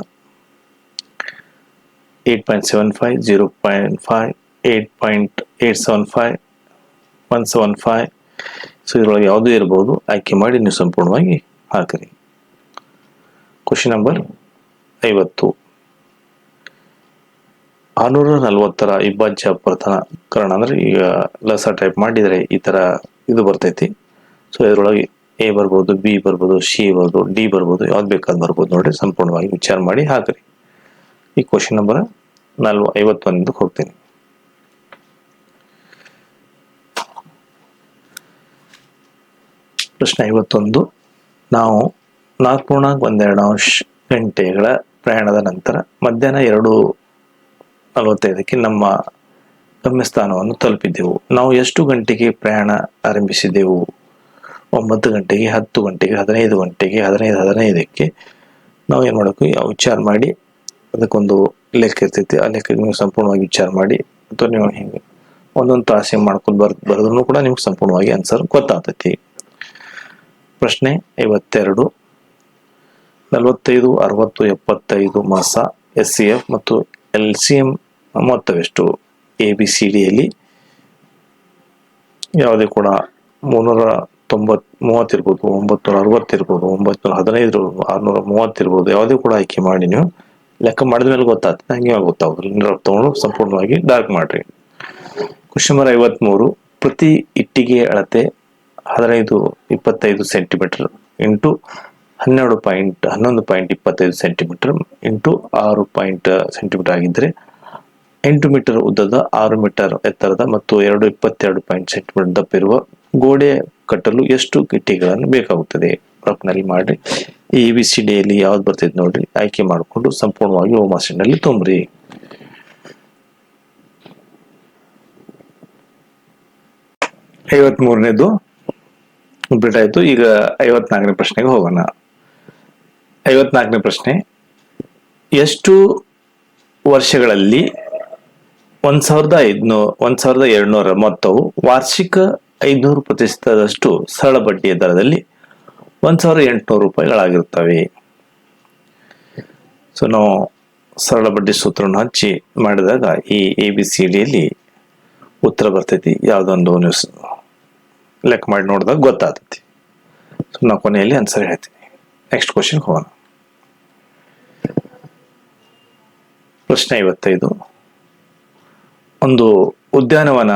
Speaker 1: 8.75, 0.5, 8.875, 175. ಸೊ ಇದ್ರೊಳಗೆ ಯಾವುದೂ ಇರ್ಬೋದು. ಆಯ್ಕೆ ಮಾಡಿ ನೀವು ಸಂಪೂರ್ಣವಾಗಿ ಹಾಕಿರಿ. Question number 50. 640ರ ಅವಿಭಾಜ್ಯ ಅಪವರ್ತನೀಕರಣ ಅಂದ್ರೆ ಈಗ ಲಸ ಟೈಪ್ ಮಾಡಿದ್ರೆ ಈ ತರ ಇದು ಬರ್ತೈತಿ. ಸೊ ಇದ್ರೊಳಗೆ ಎ ಬರ್ಬೋದು, ಬಿ ಬರ್ಬೋದು, ಸಿ ಬರ್ಬೋದು, ಡಿ ಬರ್ಬೋದು, ಯಾವ್ದು ಬೇಕಾದ್ ಬರ್ಬೋದು. ನೋಡಿ, ಸಂಪೂರ್ಣವಾಗಿ ವಿಚಾರ ಮಾಡಿ ಹಾಕ್ರಿ. ಈ ಕ್ವಶನ್ ನಂಬರ್ 51 ಹೋಗ್ತೀನಿ. ಪ್ರಶ್ನೆ 51. ನಾವು 4.12 ಗಂಟೆಗಳ ಪ್ರಯಾಣದ ನಂತರ ಮಧ್ಯಾಹ್ನ 2:45ಕ್ಕೆ ನಮ್ಮ ಗಮ್ಯಸ್ಥಾನವನ್ನು ತಲುಪಿದ್ದೆವು. ನಾವು ಎಷ್ಟು ಗಂಟೆಗೆ ಪ್ರಯಾಣ ಆರಂಭಿಸಿದೆವು? 9 ಗಂಟೆಗೆ, 10 ಗಂಟೆಗೆ, 15 ಗಂಟೆಗೆ, 15:15ಕ್ಕೆ ನಾವು ಏನು ಮಾಡಬೇಕು, ವಿಚಾರ ಮಾಡಿ ಅದಕ್ಕೊಂದು ಲೆಕ್ಕ ಇರ್ತೈತಿ. ಆ ಲೆಕ್ಕ ನೀವು ಸಂಪೂರ್ಣವಾಗಿ ವಿಚಾರ ಮಾಡಿ ಅಥವಾ ನೀವು ಹಿಂಗೆ ಒಂದೊಂದು ತಾಸು ಹೆಂಗೆ ಮಾಡ್ಕೊಂಡು ಬರೆದ್ರೂ ಕೂಡ ನಿಮ್ಗೆ ಸಂಪೂರ್ಣವಾಗಿ ಆನ್ಸರ್ ಗೊತ್ತಾಗ್ತೈತಿ. ಪ್ರಶ್ನೆ 52. 45, 60, 75 ಮಾಸ SCF ಮತ್ತು LCM ಮೊತ್ತವೆಷ್ಟು? ABCDಯಲ್ಲಿ ಯಾವುದೇ ಕೂಡ 330 ಇರ್ಬೋದು, 960 ಇರ್ಬೋದು, 915 ಇರ್ಬೋದು, 630 ಇರ್ಬೋದು, ಯಾವುದೇ ಕೂಡ ಆಯ್ಕೆ ಮಾಡಿ ನೀವು ಲೆಕ್ಕ ಮಾಡಿದ ಮೇಲೆ ಗೊತ್ತಾಗ್ತದೆ. ಹಂಗೆ ಗೊತ್ತಾಗೋದಿಲ್ಲ. ನೀರನ್ನು ತಗೊಂಡು ಸಂಪೂರ್ಣವಾಗಿ ಡಾರ್ಕ್ ಮಾಡ್ರಿ. Question number 53. ಪ್ರತಿ ಇಟ್ಟಿಗೆ ಅಳತೆ 15-25 centimetre into 11.25 centimetre into 6 centimetre ಆಗಿದ್ದರೆ 8 ಮೀಟರ್ ಉದ್ದದ, 6 ಮೀಟರ್ ಎತ್ತರದ ಮತ್ತು 22 ಸೆಂಟಿಮೀಟರ್ ದಪ್ಪ ಇರುವ ಗೋಡೆ ಕಟ್ಟಲು ಎಷ್ಟು ಇಟ್ಟಿಗೆಗಳನ್ನು ಬೇಕಾಗುತ್ತದೆ? ರಫ್ನಲ್ಲಿ ಮಾಡಿ. ABCDಯಲ್ಲಿ ಯಾವ್ದು ಬರ್ತೈತೆ ನೋಡ್ರಿ, ಆಯ್ಕೆ ಮಾಡಿಕೊಂಡು ಸಂಪೂರ್ಣವಾಗಿ ಓಮಾಸಿನಲ್ಲಿ ತುಂಬ್ರಿ. 53ನೇದು ಕಂಪ್ಲೀಟ್ ಆಯ್ತು. ಈಗ 54ನೇ ಪ್ರಶ್ನೆಗೆ ಹೋಗೋಣ. 54ನೇ ಪ್ರಶ್ನೆ, ಎಷ್ಟು ವರ್ಷಗಳಲ್ಲಿ 1,200 ಮೊತ್ತವು ವಾರ್ಷಿಕ 500% ಸರಳ ಬಡ್ಡಿಯ ದರದಲ್ಲಿ 1,800 ರೂಪಾಯಿಗಳಾಗಿರ್ತವೆ? ಸೊ ನಾವು ಸರಳ ಬಡ್ಡಿ ಸೂತ್ರವನ್ನು ಹಚ್ಚಿ ಮಾಡಿದಾಗ ಈ ABCDಯಲ್ಲಿ ಉತ್ತರ ಬರ್ತೈತಿ. ಯಾವುದೊಂದು ನ್ಯೂಸ್ ಲೆಕ್ಕ ಮಾಡಿ ನೋಡಿದಾಗ ಗೊತ್ತಾಗ್ತೈತಿ. ಸೊ ನಾವು ಕೊನೆಯಲ್ಲಿ ಆನ್ಸರ್ ಹೇಳ್ತೀನಿ. ನೆಕ್ಸ್ಟ್ ಕ್ವಶನ್ ಹೋಗೋಣ. ಪ್ರಶ್ನೆ 55. ಒಂದು ಉದ್ಯಾನವನ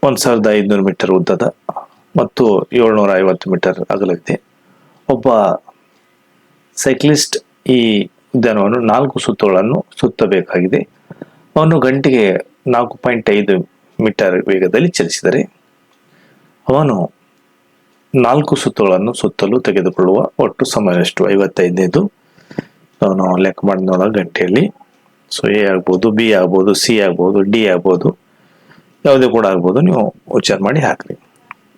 Speaker 1: 1,500 ಮೀಟರ್ ಉದ್ದದ ಮತ್ತು 750 ಮೀಟರ್ ಅಗಲವಿದೆ. ಒಬ್ಬ ಸೈಕ್ಲಿಸ್ಟ್ ಈ ಉದ್ಯಾನವನ್ನು 4 ಸುತ್ತುಗಳನ್ನು ಸುತ್ತಬೇಕಾಗಿದೆ. ಅವನು ಗಂಟೆಗೆ 4.5 ಮೀಟರ್ ವೇಗದಲ್ಲಿ ಚಲಿಸಿದರೆ ಅವನು 4 ಸುತ್ತುಗಳನ್ನು ಸುತ್ತಲು ತೆಗೆದುಕೊಳ್ಳುವ ಒಟ್ಟು ಸಮಯವೆಷ್ಟು? 55ನೇದು ನಾವು ಲೆಕ್ಕ ಮಾಡಿ ನೋಡೋಣ ಗಂಟೆಯಲ್ಲಿ. ಸೊ A ಆಗ್ಬೋದು, B ಆಗ್ಬೋದು, C ಆಗ್ಬೋದು, D ಆಗ್ಬೋದು, ಯಾವುದೇ ಕೂಡ ಆಗ್ಬೋದು. ನೀವು ವಿಚಾರ ಮಾಡಿ ಹಾಕ್ರಿ.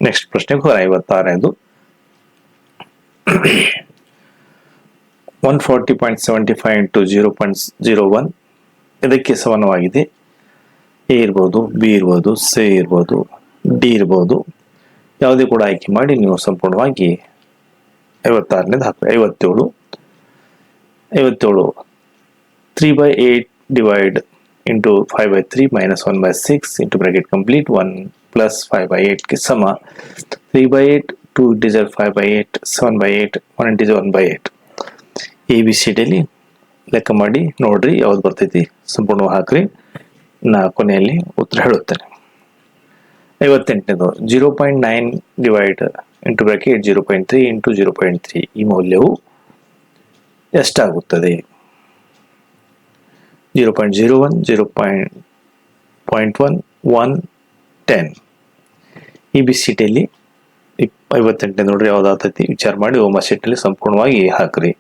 Speaker 1: ನೆಕ್ಸ್ಟ್ ಪ್ರಶ್ನೆಗೆ ಹೋಗೋಣ. 56ನೇದು 140.75 ಇಂಟು 0.01 ಇದಕ್ಕೆ ಸಮಾನವಾಗಿದೆ. A ಇರ್ಬೋದು, B ಇರ್ಬೋದು, C ಇರ್ಬೋದು, D ಇರ್ಬೋದು, ಯಾವುದೇ ಕೂಡ ಆಯ್ಕೆ ಮಾಡಿ ನೀವು ಸಂಪೂರ್ಣವಾಗಿ 56ನೇದು ಹಾಕ್ರಿ. 57 3/8 divide into 5/3 minus 1/6 into bracket complete 1 plus 5/8 ಗೆ ಸಮ 3/8 2 integer 5/8 7/8 1 integer 1/8. ABCDಯಲ್ಲಿ ಲೆಕ್ಕ ಮಾಡಿ ನೋಡ್ರಿ ಯಾವ್ದು ಬರ್ತೈತಿ, ಸಂಪೂರ್ಣವಾಗಿ ಹಾಕ್ರಿ. ನಾ ಕೊನೆಯಲ್ಲಿ ಉತ್ತರ ಹೇಳುತ್ತೇನೆ. 58ನೇದು 0.9 divide into bracket 0.3 into 0.3 ಈ ಮೌಲ್ಯವು ಎಷ್ಟಾಗುತ್ತದೆ? 0.01 0.1 1 10. ABCDಯಲ್ಲಿ 58ನೇ ನೋಡ್ರಿ ಯಾವ್ದಾಗ್ತೈತಿ ವಿಚಾರ ಮಾಡಿ ಓಮಾಸೆಟ್ನಲ್ಲಿ ಸಂಪೂರ್ಣವಾಗಿ ಹಾಕ್ರಿ.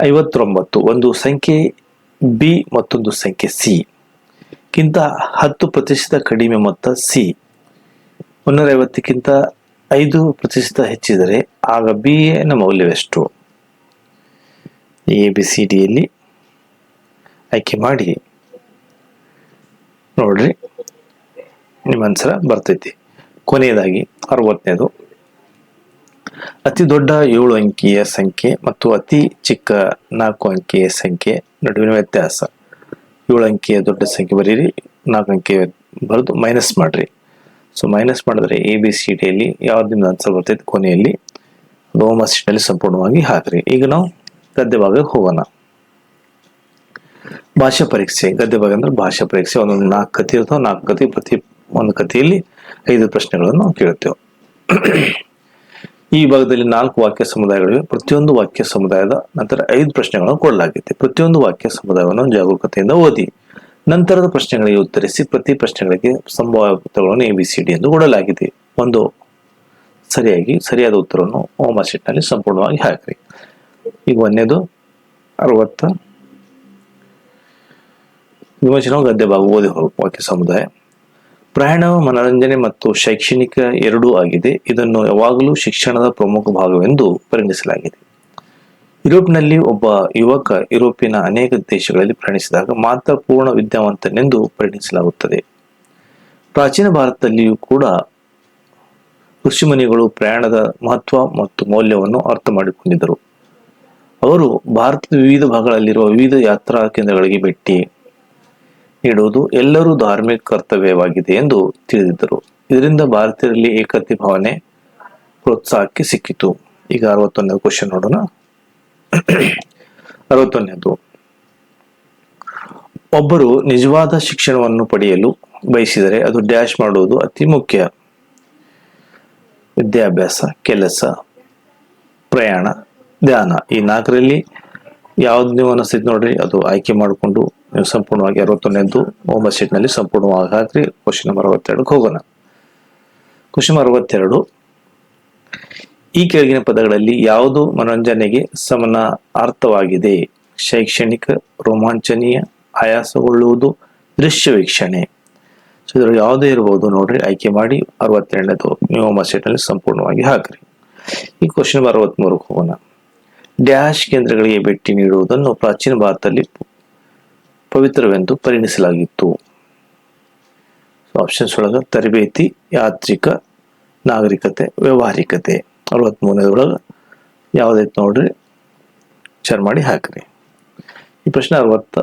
Speaker 1: 59 ಒಂದು ಸಂಖ್ಯೆ B ಮತ್ತೊಂದು ಸಂಖ್ಯೆ C ಗಿಂತ 10% ಕಡಿಮೆ ಮೊತ್ತ C 150ಕ್ಕಿಂತ 5% ಹೆಚ್ಚಿದರೆ ಆಗ B ನ ಮೌಲ್ಯವೆಷ್ಟು? ABCDಯಲ್ಲಿ ಆಯ್ಕೆ ಮಾಡಿ ನೋಡ್ರಿ, ನಿಮ್ಮ ಆನ್ಸರ್ ಬರ್ತೈತಿ. ಕೊನೆಯದಾಗಿ 60ನೇದು ಅತಿ ದೊಡ್ಡ 7 ಅಂಕಿಯ ಸಂಖ್ಯೆ ಮತ್ತು ಅತಿ ಚಿಕ್ಕ 4 ಅಂಕಿಯ ಸಂಖ್ಯೆ ನಡುವಿನ ವ್ಯತ್ಯಾಸ. 7 ಅಂಕಿಯ ದೊಡ್ಡ ಸಂಖ್ಯೆ ಬರೀರಿ, 4 ಅಂಕಿಯ ಬರೆದು ಮೈನಸ್ ಮಾಡ್ರಿ. ಸೊ ಮೈನಸ್ ಮಾಡಿದ್ರೆ ABCDಯಲ್ಲಿ ಯಾವ್ದು ಆನ್ಸರ್ ಬರ್ತೈತಿ ಕೊನೆಯಲ್ಲಿ ಓಮಾಸೆಟ್ನಲ್ಲಿ ಸಂಪೂರ್ಣವಾಗಿ ಹಾಕ್ರಿ. ಈಗ ನಾವು ಗದ್ಯ ಭಾಗಕ್ಕೆ ಹೋಗೋಣ. ಭಾಷಾ ಪರೀಕ್ಷೆ. ಗದ್ಯ ಭಾಗ ಅಂದ್ರೆ ಭಾಷಾ ಪರೀಕ್ಷೆ. ಒಂದೊಂದು 4 ಕಥೆ ಇರ್ತಾವೆ. 4 ಕಥೆ, ಪ್ರತಿ ಒಂದು ಕಥೆಯಲ್ಲಿ 5 ಪ್ರಶ್ನೆಗಳನ್ನು ಕೇಳುತ್ತೇವೆ. ಈ ಭಾಗದಲ್ಲಿ 4 ವಾಕ್ಯ ಸಮುದಾಯಗಳಿವೆ. ಪ್ರತಿಯೊಂದು ವಾಕ್ಯ ಸಮುದಾಯದ ನಂತರ 5 ಪ್ರಶ್ನೆಗಳನ್ನು ಕೊಡಲಾಗಿದೆ. ಪ್ರತಿಯೊಂದು ವಾಕ್ಯ ಸಮುದಾಯವನ್ನು ಜಾಗರೂಕತೆಯಿಂದ ಓದಿ. ನಂತರದ ಪ್ರಶ್ನೆಗಳಿಗೆ ಉತ್ತರಿಸಿ. ಪ್ರತಿ ಪ್ರಶ್ನೆಗಳಿಗೆ ಸಂಭಾವ್ಯ ಉತ್ತರಗಳನ್ನು ABCD ಎಂದು ಕೊಡಲಾಗಿದೆ. ಒಂದು ಸರಿಯಾದ ಉತ್ತರವನ್ನು ಓಮಾಸೆಟ್ನಲ್ಲಿ ಸಂಪೂರ್ಣವಾಗಿ ಹಾಕ್ರಿ. ಈಗ 1ನೇದು 60 ವಿಮೋಚನಾ ಗದ್ಯ ಭಾಗ ಓದಿ ವಾಕ್ಯ ಸಮುದಾಯ. ಪ್ರಯಾಣ ಮನರಂಜನೆ ಮತ್ತು ಶೈಕ್ಷಣಿಕ ಎರಡೂ ಆಗಿದೆ. ಇದನ್ನು ಯಾವಾಗಲೂ ಶಿಕ್ಷಣದ ಪ್ರಮುಖ ಭಾಗವೆಂದು ಪರಿಗಣಿಸಲಾಗಿದೆ. ಯುರೋಪ್ನಲ್ಲಿ ಒಬ್ಬ ಯುವಕ ಯುರೋಪಿನ ಅನೇಕ ದೇಶಗಳಲ್ಲಿ ಪ್ರಯಾಣಿಸಿದಾಗ ಮಾತ್ರ ಪೂರ್ಣ ವಿದ್ಯಾವಂತನೆಂದು ಪರಿಗಣಿಸಲಾಗುತ್ತದೆ. ಪ್ರಾಚೀನ ಭಾರತದಲ್ಲಿಯೂ ಕೂಡ ಋಷಿಮುನಿಗಳು ಪ್ರಯಾಣದ ಮಹತ್ವ ಮತ್ತು ಮೌಲ್ಯವನ್ನು ಅರ್ಥ ಮಾಡಿಕೊಂಡಿದ್ದರು. ಅವರು ಭಾರತದ ವಿವಿಧ ಭಾಗಗಳಲ್ಲಿರುವ ವಿವಿಧ ಯಾತ್ರಾ ಕೇಂದ್ರಗಳಿಗೆ ಭೇಟಿ ನೀಡುವುದು ಎಲ್ಲರೂ ಧಾರ್ಮಿಕ ಕರ್ತವ್ಯವಾಗಿದೆ ಎಂದು ತಿಳಿದಿದ್ದರು. ಇದರಿಂದ ಭಾರತೀಯರಲ್ಲಿ ಏಕತೆ ಭಾವನೆ ಪ್ರೋತ್ಸಾಹಕ್ಕೆ ಸಿಕ್ಕಿತು. ಈಗ 61ನೇ ಕ್ವಶನ್ ನೋಡೋಣ. 61ನೇದು, ಒಬ್ಬರು ನಿಜವಾದ ಶಿಕ್ಷಣವನ್ನು ಪಡೆಯಲು ಬಯಸಿದರೆ ಅದು ಡ್ಯಾಶ್ ಮಾಡುವುದು ಅತಿ ಮುಖ್ಯ. ವಿದ್ಯಾಭ್ಯಾಸ, ಕೆಲಸ, ಪ್ರಯಾಣ, ಧ್ಯಾನ. ಈ 4ರಲ್ಲಿ ಯಾವ್ದು ನೀವು ಅನಿಸ್ತೈತಿ ನೋಡ್ರಿ, ಅದು ಆಯ್ಕೆ ಮಾಡಿಕೊಂಡು ನೀವು ಸಂಪೂರ್ಣವಾಗಿ 61ನೇದು ಹೋಮ್ವರ್ಕ್ ಶೀಟ್ ನಲ್ಲಿ ಸಂಪೂರ್ಣವಾಗಿ ಹಾಕ್ರಿ. ಕ್ವಶನ್ ನಂಬರ್ 62 ಹೋಗೋಣ. ಕ್ವಶನ್ ನಂಬರ್ 62, ಈ ಕೆಳಗಿನ ಪದಗಳಲ್ಲಿ ಯಾವುದು ಮನೋರಂಜನೆಗೆ ಸಮನಾರ್ಥವಾಗಿದೆ? ಶೈಕ್ಷಣಿಕ, ರೋಮಾಂಚನೀಯ, ಆಯಾಸಗೊಳ್ಳುವುದು, ದೃಶ್ಯ ವೀಕ್ಷಣೆ. ಸೊ ಇದ್ರಲ್ಲಿ ಯಾವುದೇ ಇರಬಹುದು ನೋಡ್ರಿ, ಆಯ್ಕೆ ಮಾಡಿ 62ನೇದು ನೀವು ಹೋಮ್ವರ್ಕ್ ಶೀಟ್ ನಲ್ಲಿ ಸಂಪೂರ್ಣವಾಗಿ ಹಾಕ್ರಿ. ಈ ಕ್ವಶನ್ ನಂಬರ್ 63 ಹೋಗೋಣ. ಡ್ಯಾಶ್ ಕೇಂದ್ರಗಳಿಗೆ ಭೇಟಿ ನೀಡುವುದನ್ನು ಪ್ರಾಚೀನ ಭಾರತದಲ್ಲಿ ಪವಿತ್ರವೆಂದು ಪರಿಗಣಿಸಲಾಗಿತ್ತು. ಆಪ್ಷನ್ಸ್ ಒಳಗ ತರಬೇತಿ, ಯಾತ್ರಿಕ, ನಾಗರಿಕತೆ, ವ್ಯವಹಾರಿಕತೆ. 63ನೇದೊಳಗ ಯಾವ್ದೈತೆ ನೋಡ್ರಿ, ವಿಚಾರ ಮಾಡಿ ಹಾಕ್ರಿ. ಈ ಪ್ರಶ್ನೆ 64,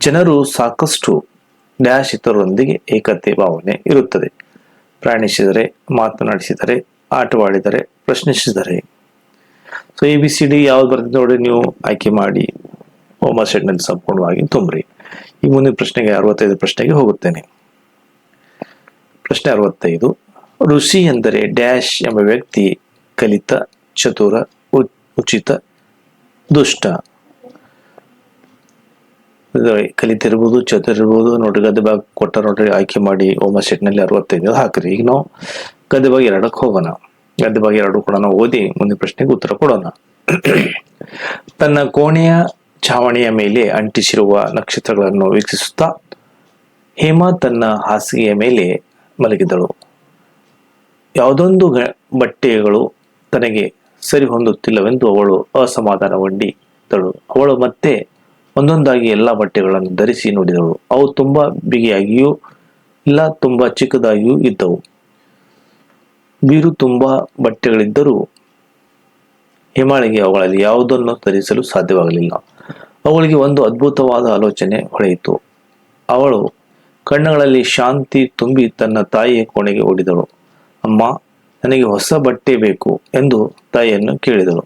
Speaker 1: ಜನರು ಸಾಕಷ್ಟು ಡ್ಯಾಶ್ ಇತರರೊಂದಿಗೆ ಏಕತೆ ಭಾವನೆ ಇರುತ್ತದೆ. ಪ್ರಯಾಣಿಸಿದರೆ, ಮಾತನಾಡಿಸಿದರೆ, ಆಟವಾಡಿದರೆ, ಪ್ರಶ್ನಿಸಿದರೆ. ಸೊ ABCD ಯಾವ್ದು ಬರ್ತದೆ ನೋಡ್ರಿ, ನೀವು ಆಯ್ಕೆ ಮಾಡಿ ಹೋಮ್ವರ್ಕ್ ಶೀಟ್ ನಲ್ಲಿ ಸಂಪೂರ್ಣವಾಗಿ ತುಂಬ್ರಿ. ಈ ಮುಂದಿನ ಪ್ರಶ್ನೆಗೆ 65 ಪ್ರಶ್ನೆಗೆ ಹೋಗುತ್ತೇನೆ. ಪ್ರಶ್ನೆ 65, ಋಷಿ ಎಂದರೆ ಡ್ಯಾಶ್ ಎಂಬ ವ್ಯಕ್ತಿ ಕಲಿತ, ಚತುರ, ಉಚಿತ, ದುಷ್ಟ. ಕಲಿತಿರ್ಬೋದು, ಚತುರ ಇರ್ಬೋದು ನೋಡ್ರಿ. ಗದ್ದೆ ಭಾಗ ಕೊಟ್ಟ ನೋಡ್ರಿ, ಆಯ್ಕೆ ಮಾಡಿ ಹೋಮ್ವರ್ಕ್ ಶೀಟ್ ನಲ್ಲಿ 65 ಹಾಕ್ರಿ. ಈಗ ನಾವು ಗದ್ದೆ ಭಾಗ 2ಕ್ಕೆ ಹೋಗೋಣ. ಗದ್ದೆ ಭಾಗ 2 ಕೂಡ ನಾವು ಓದಿ ಮುಂದಿನ ಪ್ರಶ್ನೆಗೆ ಉತ್ತರ ಕೊಡೋಣ. ತನ್ನ ಕೋಣೆಯ ಛಾವಣಿಯ ಮೇಲೆ ಅಂಟಿಸಿರುವ ನಕ್ಷತ್ರಗಳನ್ನು ವೀಕ್ಷಿಸುತ್ತಾ ಹೇಮಾ ತನ್ನ ಹಾಸಿಗೆಯ ಮೇಲೆ ಮಲಗಿದಳು. ಯಾವುದೊಂದು ಬಟ್ಟೆಗಳು ತನಗೆ ಸರಿ ಹೊಂದುತ್ತಿಲ್ಲವೆಂದು ಅವಳು ಅಸಮಾಧಾನಗೊಂಡಿದ್ದಳು. ಅವಳು ಮತ್ತೆ ಒಂದೊಂದಾಗಿ ಎಲ್ಲಾ ಬಟ್ಟೆಗಳನ್ನು ಧರಿಸಿ ನೋಡಿದಳು. ಅವು ತುಂಬಾ ಬಿಗಿಯಾಗಿಯೂ ಇಲ್ಲ, ತುಂಬಾ ಚಿಕ್ಕದಾಗಿಯೂ ಇದ್ದವು. ಬೀರು ತುಂಬಾ ಬಟ್ಟೆಗಳಿದ್ದರೂ ಹೇಮಾಳಿಗೆ ಅವುಗಳಲ್ಲಿ ಯಾವುದನ್ನು ಧರಿಸಲು ಸಾಧ್ಯವಾಗಲಿಲ್ಲ. ಅವಳಿಗೆ ಒಂದು ಅದ್ಭುತವಾದ ಆಲೋಚನೆ ಹೊಳೆಯಿತು. ಅವಳು ಕಣ್ಣುಗಳಲ್ಲಿ ಶಾಂತಿ ತುಂಬಿ ತನ್ನ ತಾಯಿಯ ಕೋಣೆಗೆ ಓಡಿದಳು. ಅಮ್ಮ, ನನಗೆ ಹೊಸ ಬಟ್ಟೆ ಬೇಕು ಎಂದು ತಾಯಿಯನ್ನು ಕೇಳಿದಳು.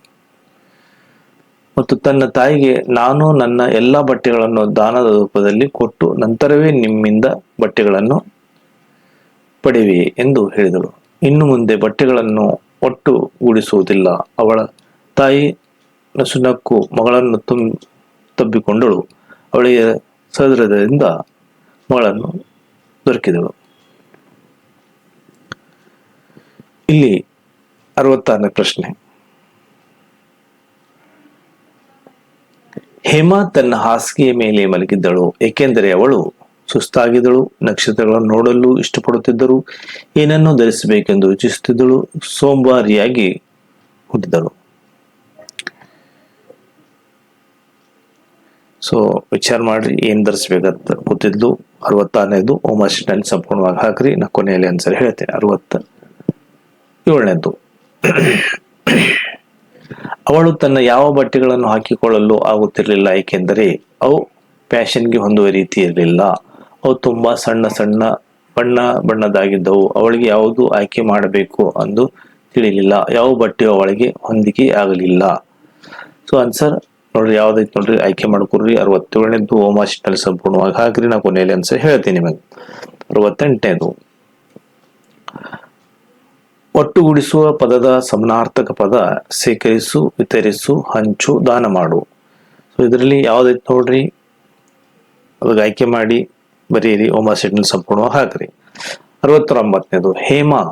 Speaker 1: ಮತ್ತು ತನ್ನ ತಾಯಿಗೆ, ನಾನು ನನ್ನ ಎಲ್ಲಾ ಬಟ್ಟೆಗಳನ್ನು ದಾನದ ರೂಪದಲ್ಲಿ ಕೊಟ್ಟು ನಂತರವೇ ನಿಮ್ಮಿಂದ ಬಟ್ಟೆಗಳನ್ನು ಪಡೆವೆ ಎಂದು ಹೇಳಿದಳು. ಇನ್ನು ಮುಂದೆ ಬಟ್ಟೆಗಳನ್ನು ಒಟ್ಟುಗೂಡಿಸುವುದಿಲ್ಲ. ಅವಳ ತಾಯಿ ನಸುನಕ್ಕು ಮಗಳನ್ನು ತಬ್ಬಿಕೊಂಡಳು. ಅವಳಿಗೆ ಸಹೃದಯದಿಂದ ಮಗಳನ್ನು ದೊರಕಿದಳು. ಇಲ್ಲಿ 66ನೇ ಪ್ರಶ್ನೆ. ಹೇಮಾ ತನ್ನ ಹಾಸಿಗೆಯ ಮೇಲೆ ಮಲಗಿದ್ದಳು ಏಕೆಂದರೆ ಅವಳು ಸುಸ್ತಾಗಿದ್ದಳು. ನಕ್ಷತ್ರಗಳನ್ನು ನೋಡಲು ಇಷ್ಟಪಡುತ್ತಿದ್ದರು. ಏನನ್ನು ಧರಿಸಬೇಕೆಂದು ಯೋಚಿಸುತ್ತಿದ್ದಳು. ಸೋಂಬಾರಿಯಾಗಿ ಹುಟ್ಟಿದಳು. ಸೊ ವಿಚಾರ ಮಾಡ್ರಿ, ಏನ್ ಧರಿಸ್ಬೇಕಂತ ಗೊತ್ತಿದ್ಲು. 66ನೇದು ಹೋಮ್ವರ್ಕ್ ಶೀಟ್ ನಲ್ಲಿ ಸಂಪೂರ್ಣವಾಗಿ ಹಾಕ್ರಿ. ನಾ ಕೊನೆಯಲ್ಲಿ ಆನ್ಸರ್ ಹೇಳ್ತೇನೆ. 67ನೇದು, ಅವಳು ತನ್ನ ಯಾವ ಬಟ್ಟೆಗಳನ್ನು ಹಾಕಿಕೊಳ್ಳಲು ಆಗುತ್ತಿರಲಿಲ್ಲ ಏಕೆಂದರೆ ಅವು ಫ್ಯಾಷನ್ಗೆ ಹೊಂದುವ ರೀತಿ ಇರಲಿಲ್ಲ. ಅವು ತುಂಬಾ ಸಣ್ಣ ಸಣ್ಣ ಬಣ್ಣದಾಗಿದ್ದವು. ಅವಳಿಗೆ ಯಾವುದು ಆಯ್ಕೆ ಮಾಡಬೇಕು ಎಂದು ತಿಳಿಲಿಲ್ಲ. ಯಾವ ಬಟ್ಟೆಯು ಅವಳಿಗೆ ಹೊಂದಿಕೆ ಆಗಲಿಲ್ಲ. ಸೊ ಆನ್ಸರ್ ನೋಡ್ರಿ, ಯಾವ್ದೈತಿ ನೋಡ್ರಿ, ಆಯ್ಕೆ ಮಾಡ್ಕೊಡ್ರಿ. 67ನೇದು ಹೋಮ್ವರ್ಕ್ ಶೀಟ್ ನಲ್ಲಿ ಸಂಪೂರ್ಣವಾಗಿ ಹಾಕ್ರಿ. ನಾ ಕೊನೆಯಲ್ಲಿ ಆನ್ಸರ್ ಹೇಳ್ತೀನಿ ನಿಮಗೆ. 68ನೇದು, ಒಟ್ಟುಗೂಡಿಸುವ ಪದದ ಸಮಾನಾರ್ಥಕ ಪದ ಸೇಕರಿಸು, ವಿತರಿಸು, ಹಂಚು, ದಾನ ಮಾಡು. ಸೊ ಇದರಲ್ಲಿ ಯಾವ್ದೈತಿ ನೋಡ್ರಿ, ಅದಕ್ಕೆ ಆಯ್ಕೆ ಮಾಡಿ ಬರೀರಿ. ಹೋಮ್ವರ್ಕ್ ಶೀಟ್ ನಲ್ಲಿ ಸಂಪೂರ್ಣವಾಗಿ ಹಾಕ್ರಿ. 69ನೇದು, ಹೇಮಾ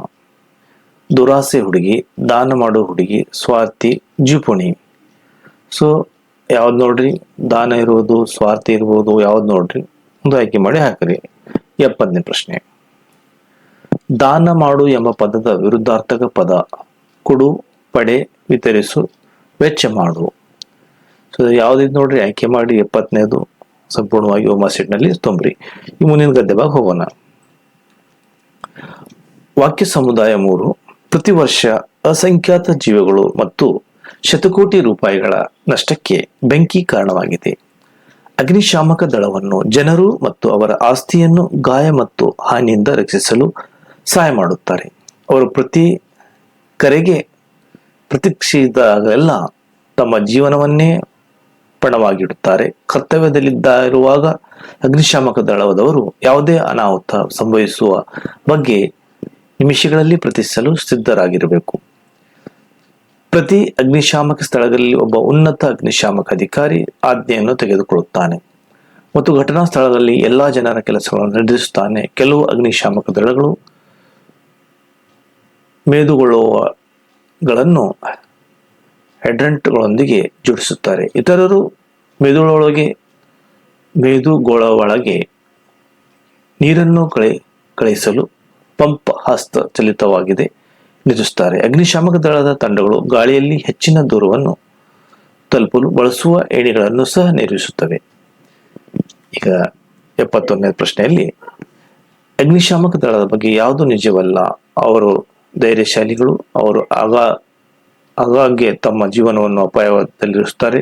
Speaker 1: ದುರಾಸೆ ಹುಡುಗಿ, ದಾನ ಮಾಡೋ ಹುಡುಗಿ, ಸ್ವಾರ್ಥಿ, ಜಿಪುಣಿ. ಸೊ ಯಾವ್ದು ನೋಡ್ರಿ, ದಾನ ಇರುವುದು, ಸ್ವಾರ್ಥಿ ಇರ್ಬೋದು, ಯಾವ್ದು ನೋಡ್ರಿ, ಒಂದು ಆಯ್ಕೆ ಮಾಡಿ ಹಾಕ್ರಿ. 70ನೇ ಪ್ರಶ್ನೆ. ದಾನ ಮಾಡು ಎಂಬ ಪದದ ವಿರುದ್ಧಾರ್ಥಕ ಪದ ಕೊಡು, ಪಡೆ, ವಿತರಿಸು, ವೆಚ್ಚ ಮಾಡು. ಸೊ ಯಾವ್ದಿದ್ ನೋಡ್ರಿ, ಆಯ್ಕೆ ಮಾಡಿ 70ನೇದು ಸಂಪೂರ್ಣವಾಗಿ ಒಮ್ಮ ಸೆಟ್ನಲ್ಲಿ ತುಂಬ್ರಿ. ಈ ಮುಂದಿನ ಗದ್ದೆ ಭಾಗ ಹೋಗೋಣ. ವಾಕ್ಯ ಸಮುದಾಯ 3. ಪ್ರತಿ ವರ್ಷ ಅಸಂಖ್ಯಾತ ಜೀವಗಳು ಮತ್ತು ಶತಕೋಟಿ ರೂಪಾಯಿಗಳ ನಷ್ಟಕ್ಕೆ ಬೆಂಕಿ ಕಾರಣವಾಗಿದೆ. ಅಗ್ನಿಶಾಮಕ ದಳವನ್ನು ಜನರು ಮತ್ತು ಅವರ ಆಸ್ತಿಯನ್ನು ಗಾಯ ಮತ್ತು ಹಾನಿಯಿಂದ ರಕ್ಷಿಸಲು ಸಹಾಯ ಮಾಡುತ್ತಾರೆ. ಅವರು ಪ್ರತಿ ಕರೆಗೆ ಪ್ರತೀಕ್ಷಿಸಿದಾಗೆಲ್ಲ ತಮ್ಮ ಜೀವನವನ್ನೇ ಪಣವಾಗಿಡುತ್ತಾರೆ. ಕರ್ತವ್ಯದಲ್ಲಿದ್ದಿರುವಾಗ ಅಗ್ನಿಶಾಮಕ ದಳದವರು ಯಾವುದೇ ಅನಾಹುತ ಸಂಭವಿಸುವ ಬಗ್ಗೆ ನಿಮಿಷಗಳಲ್ಲಿ ಪ್ರತಿಸಲು ಸಿದ್ಧರಾಗಿರಬೇಕು. ಪ್ರತಿ ಅಗ್ನಿಶಾಮಕ ಸ್ಥಳದಲ್ಲಿ ಒಬ್ಬ ಉನ್ನತ ಅಗ್ನಿಶಾಮಕ ಅಧಿಕಾರಿ ಆಜ್ಞೆಯನ್ನು ತೆಗೆದುಕೊಳ್ಳುತ್ತಾನೆ ಮತ್ತು ಘಟನಾ ಸ್ಥಳದಲ್ಲಿ ಎಲ್ಲಾ ಜನರ ಕೆಲಸಗಳನ್ನು ನಿರ್ಧರಿಸುತ್ತಾನೆ. ಕೆಲವು ಅಗ್ನಿಶಾಮಕ ದಳಗಳು ಮೇದುಗೊಳ್ಳುವಗಳನ್ನು ಹೈಡ್ರಂಟ್ಗಳೊಂದಿಗೆ ಜೋಡಿಸುತ್ತಾರೆ. ಇತರರು ಮೇದುಗೊಳೊಳಗೆ ನೀರನ್ನು ಕಳುಹಿಸಲು ಪಂಪ್ ಹಸ್ತ ಚಾಲಿತವಾಗಿದೆ ನಿಲ್ಲಿಸುತ್ತಾರೆ. ಅಗ್ನಿಶಾಮಕ ದಳದ ತಂಡಗಳು ಗಾಳಿಯಲ್ಲಿ ಹೆಚ್ಚಿನ ದೂರವನ್ನು ತಲುಪಲು ಬಳಸುವ ಏಣಿಗಳನ್ನು ಸಹ ನಿರ್ಮಿಸುತ್ತವೆ. ಈಗ 71ನೇ ಪ್ರಶ್ನೆಯಲ್ಲಿ ಅಗ್ನಿಶಾಮಕ ದಳದ ಬಗ್ಗೆ ಯಾವುದು ನಿಜವಲ್ಲ. ಅವರು ಧೈರ್ಯಶಾಲಿಗಳು. ಅವರು ಆಗಾಗ್ಗೆ ತಮ್ಮ ಜೀವನವನ್ನು ಅಪಾಯದಲ್ಲಿರಿಸುತ್ತಾರೆ.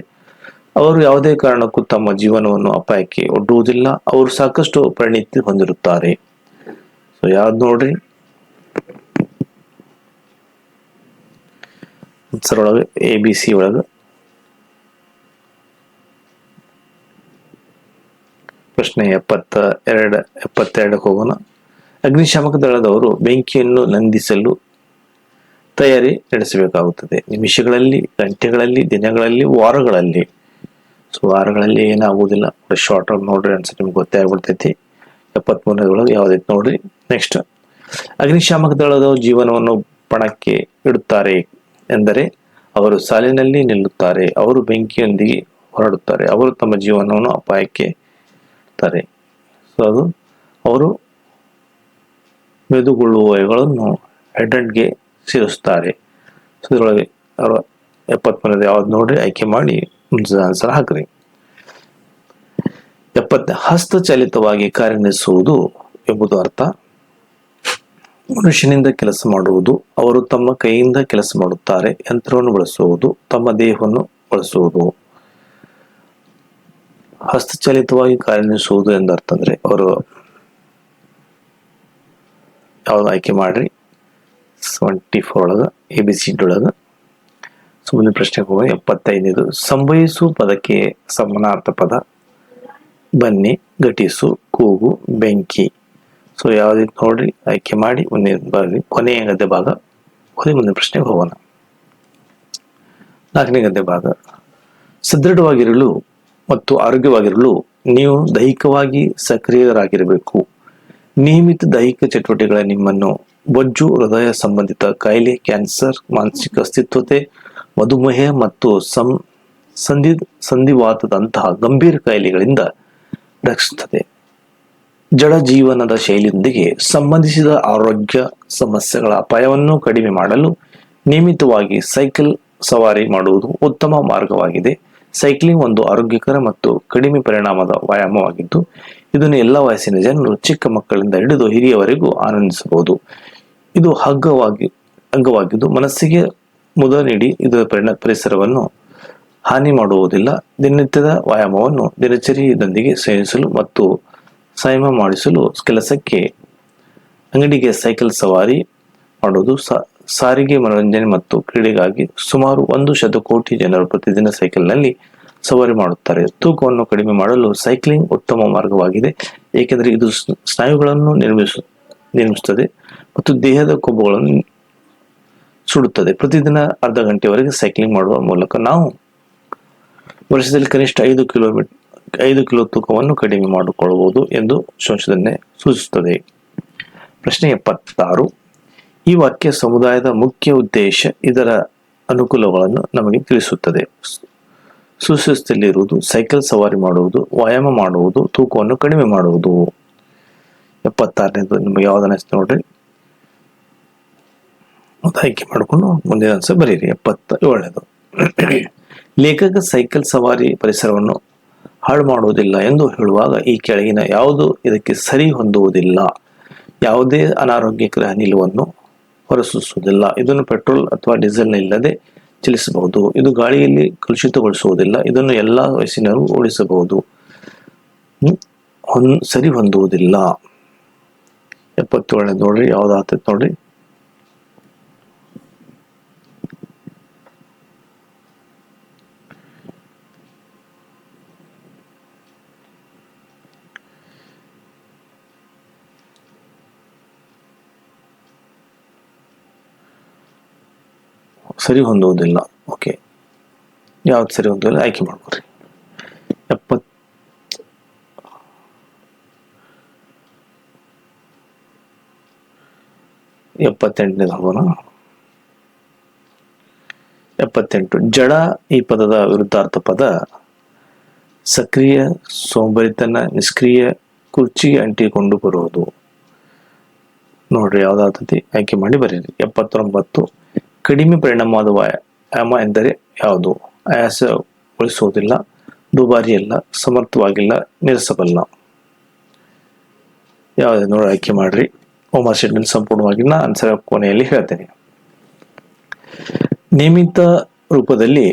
Speaker 1: ಅವರು ಯಾವುದೇ ಕಾರಣಕ್ಕೂ ತಮ್ಮ ಜೀವನವನ್ನು ಅಪಾಯಕ್ಕೆ ಒಡ್ಡುವುದಿಲ್ಲ. ಅವರು ಸಾಕಷ್ಟು ಪರಿಣಿತಿ ಹೊಂದಿರುತ್ತಾರೆ. ಸೊ ಯಾವ್ದು ನೋಡ್ರಿ, ಒಳಗೆ ABC ಒಳಗ ಪ್ರಶ್ನೆ 72 ಹೋಗೋಣ. ಅಗ್ನಿಶಾಮಕ ದಳದವರು ಬೆಂಕಿಯನ್ನು ನಂದಿಸಲು ತಯಾರಿ ನಡೆಸಬೇಕಾಗುತ್ತದೆ. ನಿಮಿಷಗಳಲ್ಲಿ, ಗಂಟೆಗಳಲ್ಲಿ, ದಿನಗಳಲ್ಲಿ, ವಾರಗಳಲ್ಲಿ. ಸೊ ವಾರಗಳಲ್ಲಿ ಏನಾಗುವುದಿಲ್ಲ, ಶಾರ್ಟ್ ಟರ್ಮ್ ನೋಡ್ರಿ ಅನ್ಸುತ್ತೆ, ನಿಮ್ಗೆ ಗೊತ್ತೇ ಆಗ್ಬಿಡ್ತೈತಿ. 73 ಯಾವ್ದೈತಿ ನೋಡ್ರಿ. ನೆಕ್ಸ್ಟ್, ಅಗ್ನಿಶಾಮಕ ದಳದವರು ಜೀವನವನ್ನು ಪಣಕ್ಕೆ ಇಡುತ್ತಾರೆ ಎಂದರೆ ಅವರು ಸಾಲಿನಲ್ಲಿ ನಿಲ್ಲುತ್ತಾರೆ. ಅವರು ಬೆಂಕಿಯೊಂದಿಗೆ ಹೊರಡುತ್ತಾರೆ. ಅವರು ತಮ್ಮ ಜೀವನವನ್ನು ಅಪಾಯಕ್ಕೆ ಇಡುತ್ತಾರೆ. ಸೊ ಅದು ಅವರು ಮೆದುಗೊಳ್ಳುವಗಳನ್ನು ಹೈಡ್ರಂಟ್ಗೆ ಸೇರಿಸುತ್ತಾರೆ. ಸೊ ಇದರೊಳಗೆ 73 ಯಾವ್ದು ನೋಡ್ರಿ, ಆಯ್ಕೆ ಮಾಡಿ ಆನ್ಸರ್ ಹಾಕ್ರಿ. 70 ಹಸ್ತಚಾಲಿತವಾಗಿ ಕಾರ್ಯನಿರ್ವಹಿಸುವುದು ಎಂಬುದು ಅರ್ಥ ಮನುಷ್ಯನಿಂದ ಕೆಲಸ ಮಾಡುವುದು. ಅವರು ತಮ್ಮ ಕೈಯಿಂದ ಕೆಲಸ ಮಾಡುತ್ತಾರೆ. ಯಂತ್ರವನ್ನು ಬಳಸುವುದು, ತಮ್ಮ ದೇಹವನ್ನು ಬಳಸುವುದು. ಹಸ್ತಚಾಲಿತವಾಗಿ ಕಾರ್ಯನಿರ್ವಹಿಸುವುದು ಎಂದರ್ಥ ಅಂದ್ರೆ ಅವರು ಯಾವ್ದು ಆಯ್ಕೆ ಮಾಡ್ರಿ. 74 ಒಳಗ ABCD ಒಳಗ. ಸೊ ಮುಂದಿನ ಪ್ರಶ್ನೆಗೆ ಹೋಗೋಣ. 75 ಸಂಭವಿಸು ಪದಕ್ಕೆ ಸಮಾನಾರ್ಥ ಪದ ಬನ್ನಿ, ಘಟಿಸು, ಕೂಗು, ಬೆಂಕಿ. ಸೊ ಯಾವ್ದಿತ್ತು ನೋಡ್ರಿ, ಆಯ್ಕೆ ಮಾಡಿ ಮುಂದಿನ ಕೊನೆಯ ಗದ್ದೆ ಭಾಗ ಓದಿ ಮುಂದಿನ ಪ್ರಶ್ನೆಗೆ ಹೋಗೋಣ. 4ನೇ ಗದ್ದೆ ಭಾಗ. ಸದೃಢವಾಗಿರಲು ಮತ್ತು ಆರೋಗ್ಯವಾಗಿರಲು ನೀವು ದೈಹಿಕವಾಗಿ ಸಕ್ರಿಯರಾಗಿರಬೇಕು. ನಿಯಮಿತ ದೈಹಿಕ ಚಟುವಟಿಕೆಗಳ ನಿಮ್ಮನ್ನು ಬೊಜ್ಜು, ಹೃದಯ ಸಂಬಂಧಿತ ಕಾಯಿಲೆ, ಕ್ಯಾನ್ಸರ್, ಮಾನಸಿಕ ಅಸ್ತಿತ್ವತೆ, ಮಧುಮೇಹ ಮತ್ತು ಸಂಧಿವಾತದಂತಹ ಗಂಭೀರ ಕಾಯಿಲೆಗಳಿಂದ ರಕ್ಷಿಸುತ್ತದೆ. ಜಡ ಜೀವನದ ಶೈಲಿಯೊಂದಿಗೆ ಸಂಬಂಧಿಸಿದ ಆರೋಗ್ಯ ಸಮಸ್ಯೆಗಳ ಅಪಾಯವನ್ನು ಕಡಿಮೆ ಮಾಡಲು ನಿಯಮಿತವಾಗಿ ಸೈಕಲ್ ಸವಾರಿ ಮಾಡುವುದು ಉತ್ತಮ ಮಾರ್ಗವಾಗಿದೆ. ಸೈಕ್ಲಿಂಗ್ ಒಂದು ಆರೋಗ್ಯಕರ ಮತ್ತು ಕಡಿಮೆ ಪರಿಣಾಮದ ವ್ಯಾಯಾಮವಾಗಿದ್ದು ಇದನ್ನು ಎಲ್ಲ ವಯಸ್ಸಿನ ಜನರು ಚಿಕ್ಕ ಮಕ್ಕಳಿಂದ ಹಿಡಿದು ಹಿರಿಯವರೆಗೂ ಆನಂದಿಸಬಹುದು. ಇದು ಅಂಗವಾಗಿದ್ದು ಮನಸ್ಸಿಗೆ ಮುದ ನೀಡಿ ಇದರ ಪರಿಸರವನ್ನು ಹಾನಿ ಮಾಡುವುದಿಲ್ಲ. ದಿನನಿತ್ಯದ ವ್ಯಾಯಾಮವನ್ನು ದಿನಚರಿಯೊಂದಿಗೆ ಸಂಯೋಜಿಸಲು ಮತ್ತು ಸಂಯಮ ಮಾಡಿಸಲು ಕೆಲಸಕ್ಕೆ, ಅಂಗಡಿಗೆ ಸೈಕಲ್ ಸವಾರಿ ಮಾಡುವುದು, ಸಾರಿಗೆ, ಮನೋರಂಜನೆ ಮತ್ತು ಕ್ರೀಡೆಗಾಗಿ ಸುಮಾರು 1 ಶತಕೋಟಿ ಜನರು ಪ್ರತಿದಿನ ಸೈಕಲ್ನಲ್ಲಿ ಸವಾರಿ ಮಾಡುತ್ತಾರೆ. ತೂಕವನ್ನು ಕಡಿಮೆ ಮಾಡಲು ಸೈಕ್ಲಿಂಗ್ ಉತ್ತಮ ಮಾರ್ಗವಾಗಿದೆ, ಏಕೆಂದರೆ ಇದು ಸ್ನಾಯುಗಳನ್ನು ನಿರ್ಮಿಸುತ್ತದೆ ಮತ್ತು ದೇಹದ ಕೊಬ್ಬುಗಳನ್ನು ಸುಡುತ್ತದೆ. ಪ್ರತಿದಿನ ಅರ್ಧ ಗಂಟೆವರೆಗೆ ಸೈಕ್ಲಿಂಗ್ ಮಾಡುವ ಮೂಲಕ ನಾವು ವರ್ಷದಲ್ಲಿ ಕನಿಷ್ಠ 5 ಕಿಲೋ ತೂಕವನ್ನು ಕಡಿಮೆ ಮಾಡಿಕೊಳ್ಳಬಹುದು ಎಂದು ಸಂಶೋಧನೆ ಸೂಚಿಸುತ್ತದೆ. ಪ್ರಶ್ನೆ 76. ಈ ವಾಕ್ಯ ಸಮುದಾಯದ ಮುಖ್ಯ ಉದ್ದೇಶ ಇದರ ಅನುಕೂಲಗಳನ್ನು ನಮಗೆ ತಿಳಿಸುತ್ತದೆ. ಸುಸ್ಥಿತಿಯಲ್ಲಿರುವುದು, ಸೈಕಲ್ ಸವಾರಿ ಮಾಡುವುದು, ವ್ಯಾಯಾಮ ಮಾಡುವುದು, ತೂಕವನ್ನು ಕಡಿಮೆ ಮಾಡುವುದು. 76ನೇದು ನಿಮಗೆ ಯಾವ್ದು ಅನಿಸ್ತು ನೋಡ್ರಿ, ಅದು ಆಯ್ಕೆ ಮಾಡಿಕೊಂಡು ಮುಂದಿನ ಆನ್ಸರ್ ಬರೀರಿ. 77ನೇದು ಲೇಖಕ ಸೈಕಲ್ ಸವಾರಿ ಪರಿಸರವನ್ನು ಹಾಳು ಮಾಡುವುದಿಲ್ಲ ಎಂದು ಹೇಳುವಾಗ ಈ ಕೆಳಗಿನ ಯಾವುದು ಇದಕ್ಕೆ ಸರಿ ಹೊಂದುವುದಿಲ್ಲ? ಯಾವುದೇ ಅನಾರೋಗ್ಯಕರ ನಿಲುವನ್ನು ಹೊರಸೂಸುವುದಿಲ್ಲ, ಇದನ್ನು ಪೆಟ್ರೋಲ್ ಅಥವಾ ಡೀಸೆಲ್ ಇಲ್ಲದೆ ಚಲಿಸಬಹುದು, ಇದು ಗಾಳಿಯಲ್ಲಿ ಕಲುಷಿತಗೊಳಿಸುವುದಿಲ್ಲ, ಇದನ್ನು ಎಲ್ಲಾ ವಯಸ್ಸಿನವರು ಓಡಿಸಬಹುದು, ಸರಿ ಹೊಂದುವುದಿಲ್ಲ. 77ನೇದು ನೋಡ್ರಿ, ಯಾವ್ದು ಆಗ್ತೈತೆ ನೋಡ್ರಿ. ಸರಿ ಹೊಂದುವುದಿಲ್ಲ. ಓಕೆ, ಯಾವ್ದು ಸರಿ ಹೊಂದುವುದಿಲ್ಲ ಆಯ್ಕೆ ಮಾಡ್ಕೊಡ್ರಿ. 78ನೇದು ಹೋಗೋಣ. 78 ಜಡ ಈ ಪದದ ವಿರುದ್ಧಾರ್ಥ ಪದ. ಸಕ್ರಿಯ, ಸೋಂಬರಿತನ, ನಿಷ್ಕ್ರಿಯ, ಕುರ್ಚಿಗೆ ಅಂಟಿಕೊಂಡು ಬರುವುದು. ನೋಡ್ರಿ ಯಾವ್ದಾಗ್ತತಿ ಆಯ್ಕೆ ಮಾಡಿ ಬರೀರಿ. 79 ಕಡಿಮೆ ಪರಿಣಾಮವಾದ ವ್ಯಾಯಾಮ ಎಂದರೆ ಯಾವುದು? ಆಯಾಸಗೊಳಿಸುವುದಿಲ್ಲ, ದುಬಾರಿಯಲ್ಲ, ಸಮರ್ಥವಾಗಿಲ್ಲ, ನಿಲ್ಲಿಸಬಲ್ಲ. ಯಾವ್ದು ನೋಡಿ ಆಯ್ಕೆ ಮಾಡ್ರಿ. ಹೋಮ್ ಅಸೈನ್ಮೆಂಟ್ ಸಂಪೂರ್ಣವಾಗಿ ನಾ ಆನ್ಸರ್ ಕೊನೆಯಲ್ಲಿ ಹೇಳ್ತೇನೆ. ನಿಯಮಿತ ರೂಪದಲ್ಲಿ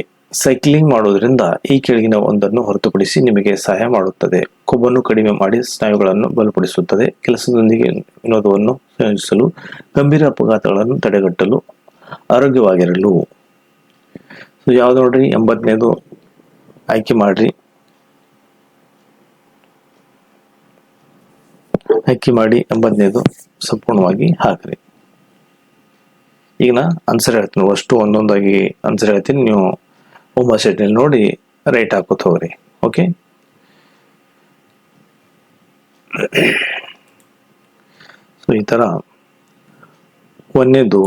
Speaker 1: ಸೈಕ್ಲಿಂಗ್ ಮಾಡುವುದರಿಂದ ಈ ಕೆಳಗಿನ ಒಂದನ್ನು ಹೊರತುಪಡಿಸಿ ನಿಮಗೆ ಸಹಾಯ ಮಾಡುತ್ತದೆ. ಕೊಬ್ಬನ್ನು ಕಡಿಮೆ ಮಾಡಿ ಸ್ನಾಯುಗಳನ್ನು ಬಲಪಡಿಸುತ್ತದೆ, ಕೆಲಸದೊಂದಿಗೆ ವಿನೋದವನ್ನು ಸಂಯೋಜಿಸಲು, ಗಂಭೀರ ಅಪಘಾತಗಳನ್ನು ತಡೆಗಟ್ಟಲು, ಆರೋಗ್ಯವಾಗಿರಲು. ಯಾವ್ದು ನೋಡ್ರಿ, 80ನೇದು ಆಯ್ಕೆ ಮಾಡ್ರಿ. ಆಯ್ಕೆ ಮಾಡಿ 80ನೇದು ಸಂಪೂರ್ಣವಾಗಿ ಹಾಕ್ರಿ. ಈಗ ನಾ ಆನ್ಸರ್ ಹೇಳ್ತೀನಿ, ಅಷ್ಟು ಒಂದೊಂದಾಗಿ ಆನ್ಸರ್ ಹೇಳ್ತೀನಿ, ನೀವು ಹೋಮ್ ಅಸೈನ್ಮೆಂಟ್ ನೋಡಿ ರೈಟ್ ಹಾಕೋತ ಹೋಗ್ರಿ. ಓಕೆ, ಸೊ ಈ ತರ 1ನೇದು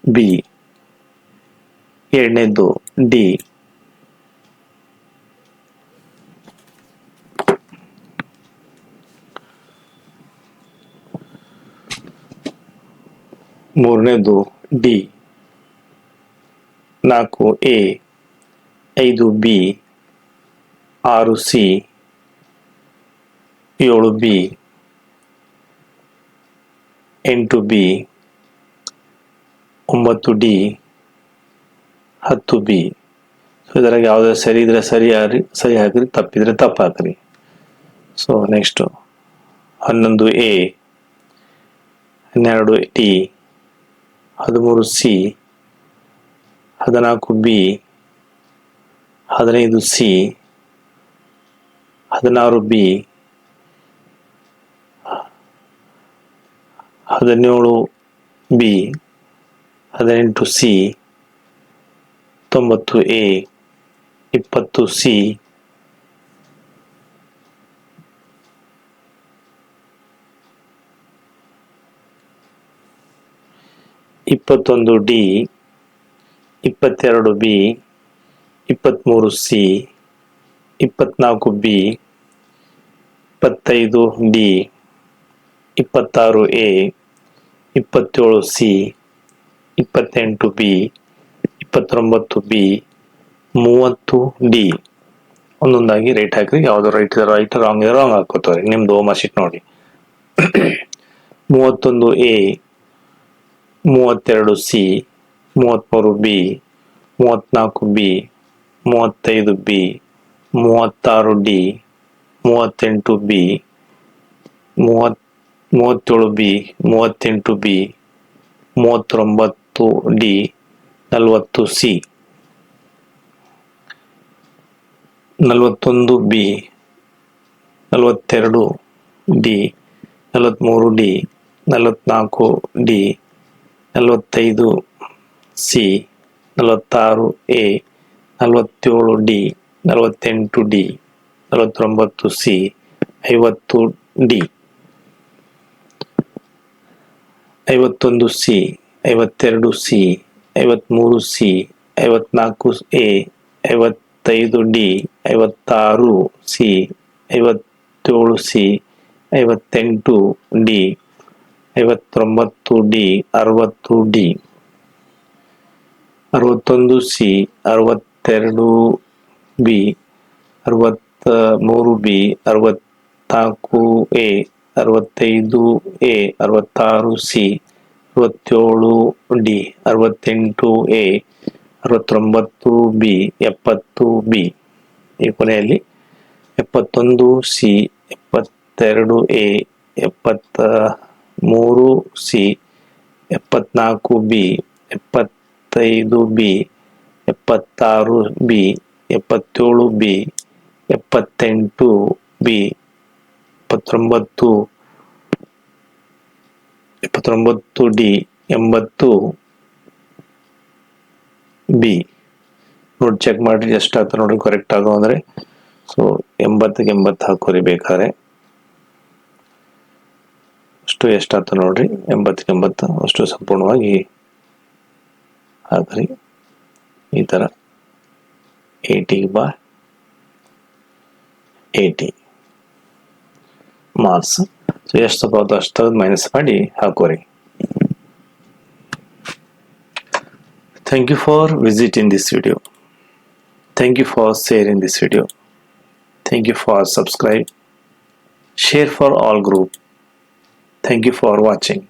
Speaker 1: ಬಿ, 2ನೇದು ಡಿ, 3ನೇದು D, 4 A, 5 B, 6 C, 7 B, 8 B, 9 D, 10 B. So ಇದರಾಗ ಯಾವ್ದು ಸರಿ ಇದ್ರೆ ಸರಿ ಹಾಕ್ರಿ, ತಪ್ಪಿದ್ರೆ ತಪ್ಪು ಹಾಕ್ರಿ. So next 11 A, 12 D, 13 C, 14 B, 15 C, 16 B, 17 B, 18 C, 19 A, 20 C, 21 D, 22 B, 23 C, 24 B, 25 D, 26 A, 27 C, 28 B, 29 B, 30 D. ಒಂದೊಂದಾಗಿ ರೈಟ್ ಹಾಕ್ರಿ. ಯಾವ್ದು ರೈಟ್ ಇದೆ ರೈಟ್, ರಾಂಗ್ ಇದೆ ರಾಂಗ್ ಹಾಕೋತಾರೆ. ನಿಮ್ದು ಹೋಮ್ ಶೀಟ್ ನೋಡಿ. 31 A, 32 C, 33 B, 34 B, 35 B, 36 D, 38 B, 37 B, 38 B, 39 D, 40 C, 41 B, 42 D, 43 D, 44 D, 45 C, 46 A, 47 D, 48 D, 49 C, 50 D, 51 C, 52 C, 53 C, 54 A, 55 D, 56 C, 57 C, 58 D, 59 D, 60 D, 61 C, 62 B, 63 B, 64 A, 65 A, 66 C, 67 D, 68 A, 69 B, 70 B. ಈ ಕೊನೆಯಲ್ಲಿ 71 C, 72 A, 73 C, 74 B, 75 B, 76 B, 77 B, 78 B, 79 D, 80 B. ನೋಡಿ check ಮಾಡಿ ಎಷ್ಟಾಗ್ತದೆ ನೋಡಿ, correct ಆಗೋ ಅಂದರೆ. So 80ಗೆ 80 ಹಾಕೋರಿ ಬೇಕಾದ್ರೆ. ಅಷ್ಟು ಎಷ್ಟಾಗ್ತದೆ ನೋಡ್ರಿ, 80ಗೆ 80 ಅಷ್ಟು ಸಂಪೂರ್ಣವಾಗಿ ಹಾಕ್ರಿ. ಈ ಥರ 80/80 ಮಾರ್ಕ್ಸ್. ಸೊ ಎಷ್ಟು ತಗೋದು ಅಷ್ಟು ಮೈನಸ್ ಮಾಡಿ ಹಾಕೋರಿ. Thank you for visiting this video. Thank you for sharing this video. Thank you for subscribe. Share for all group. Thank you for watching.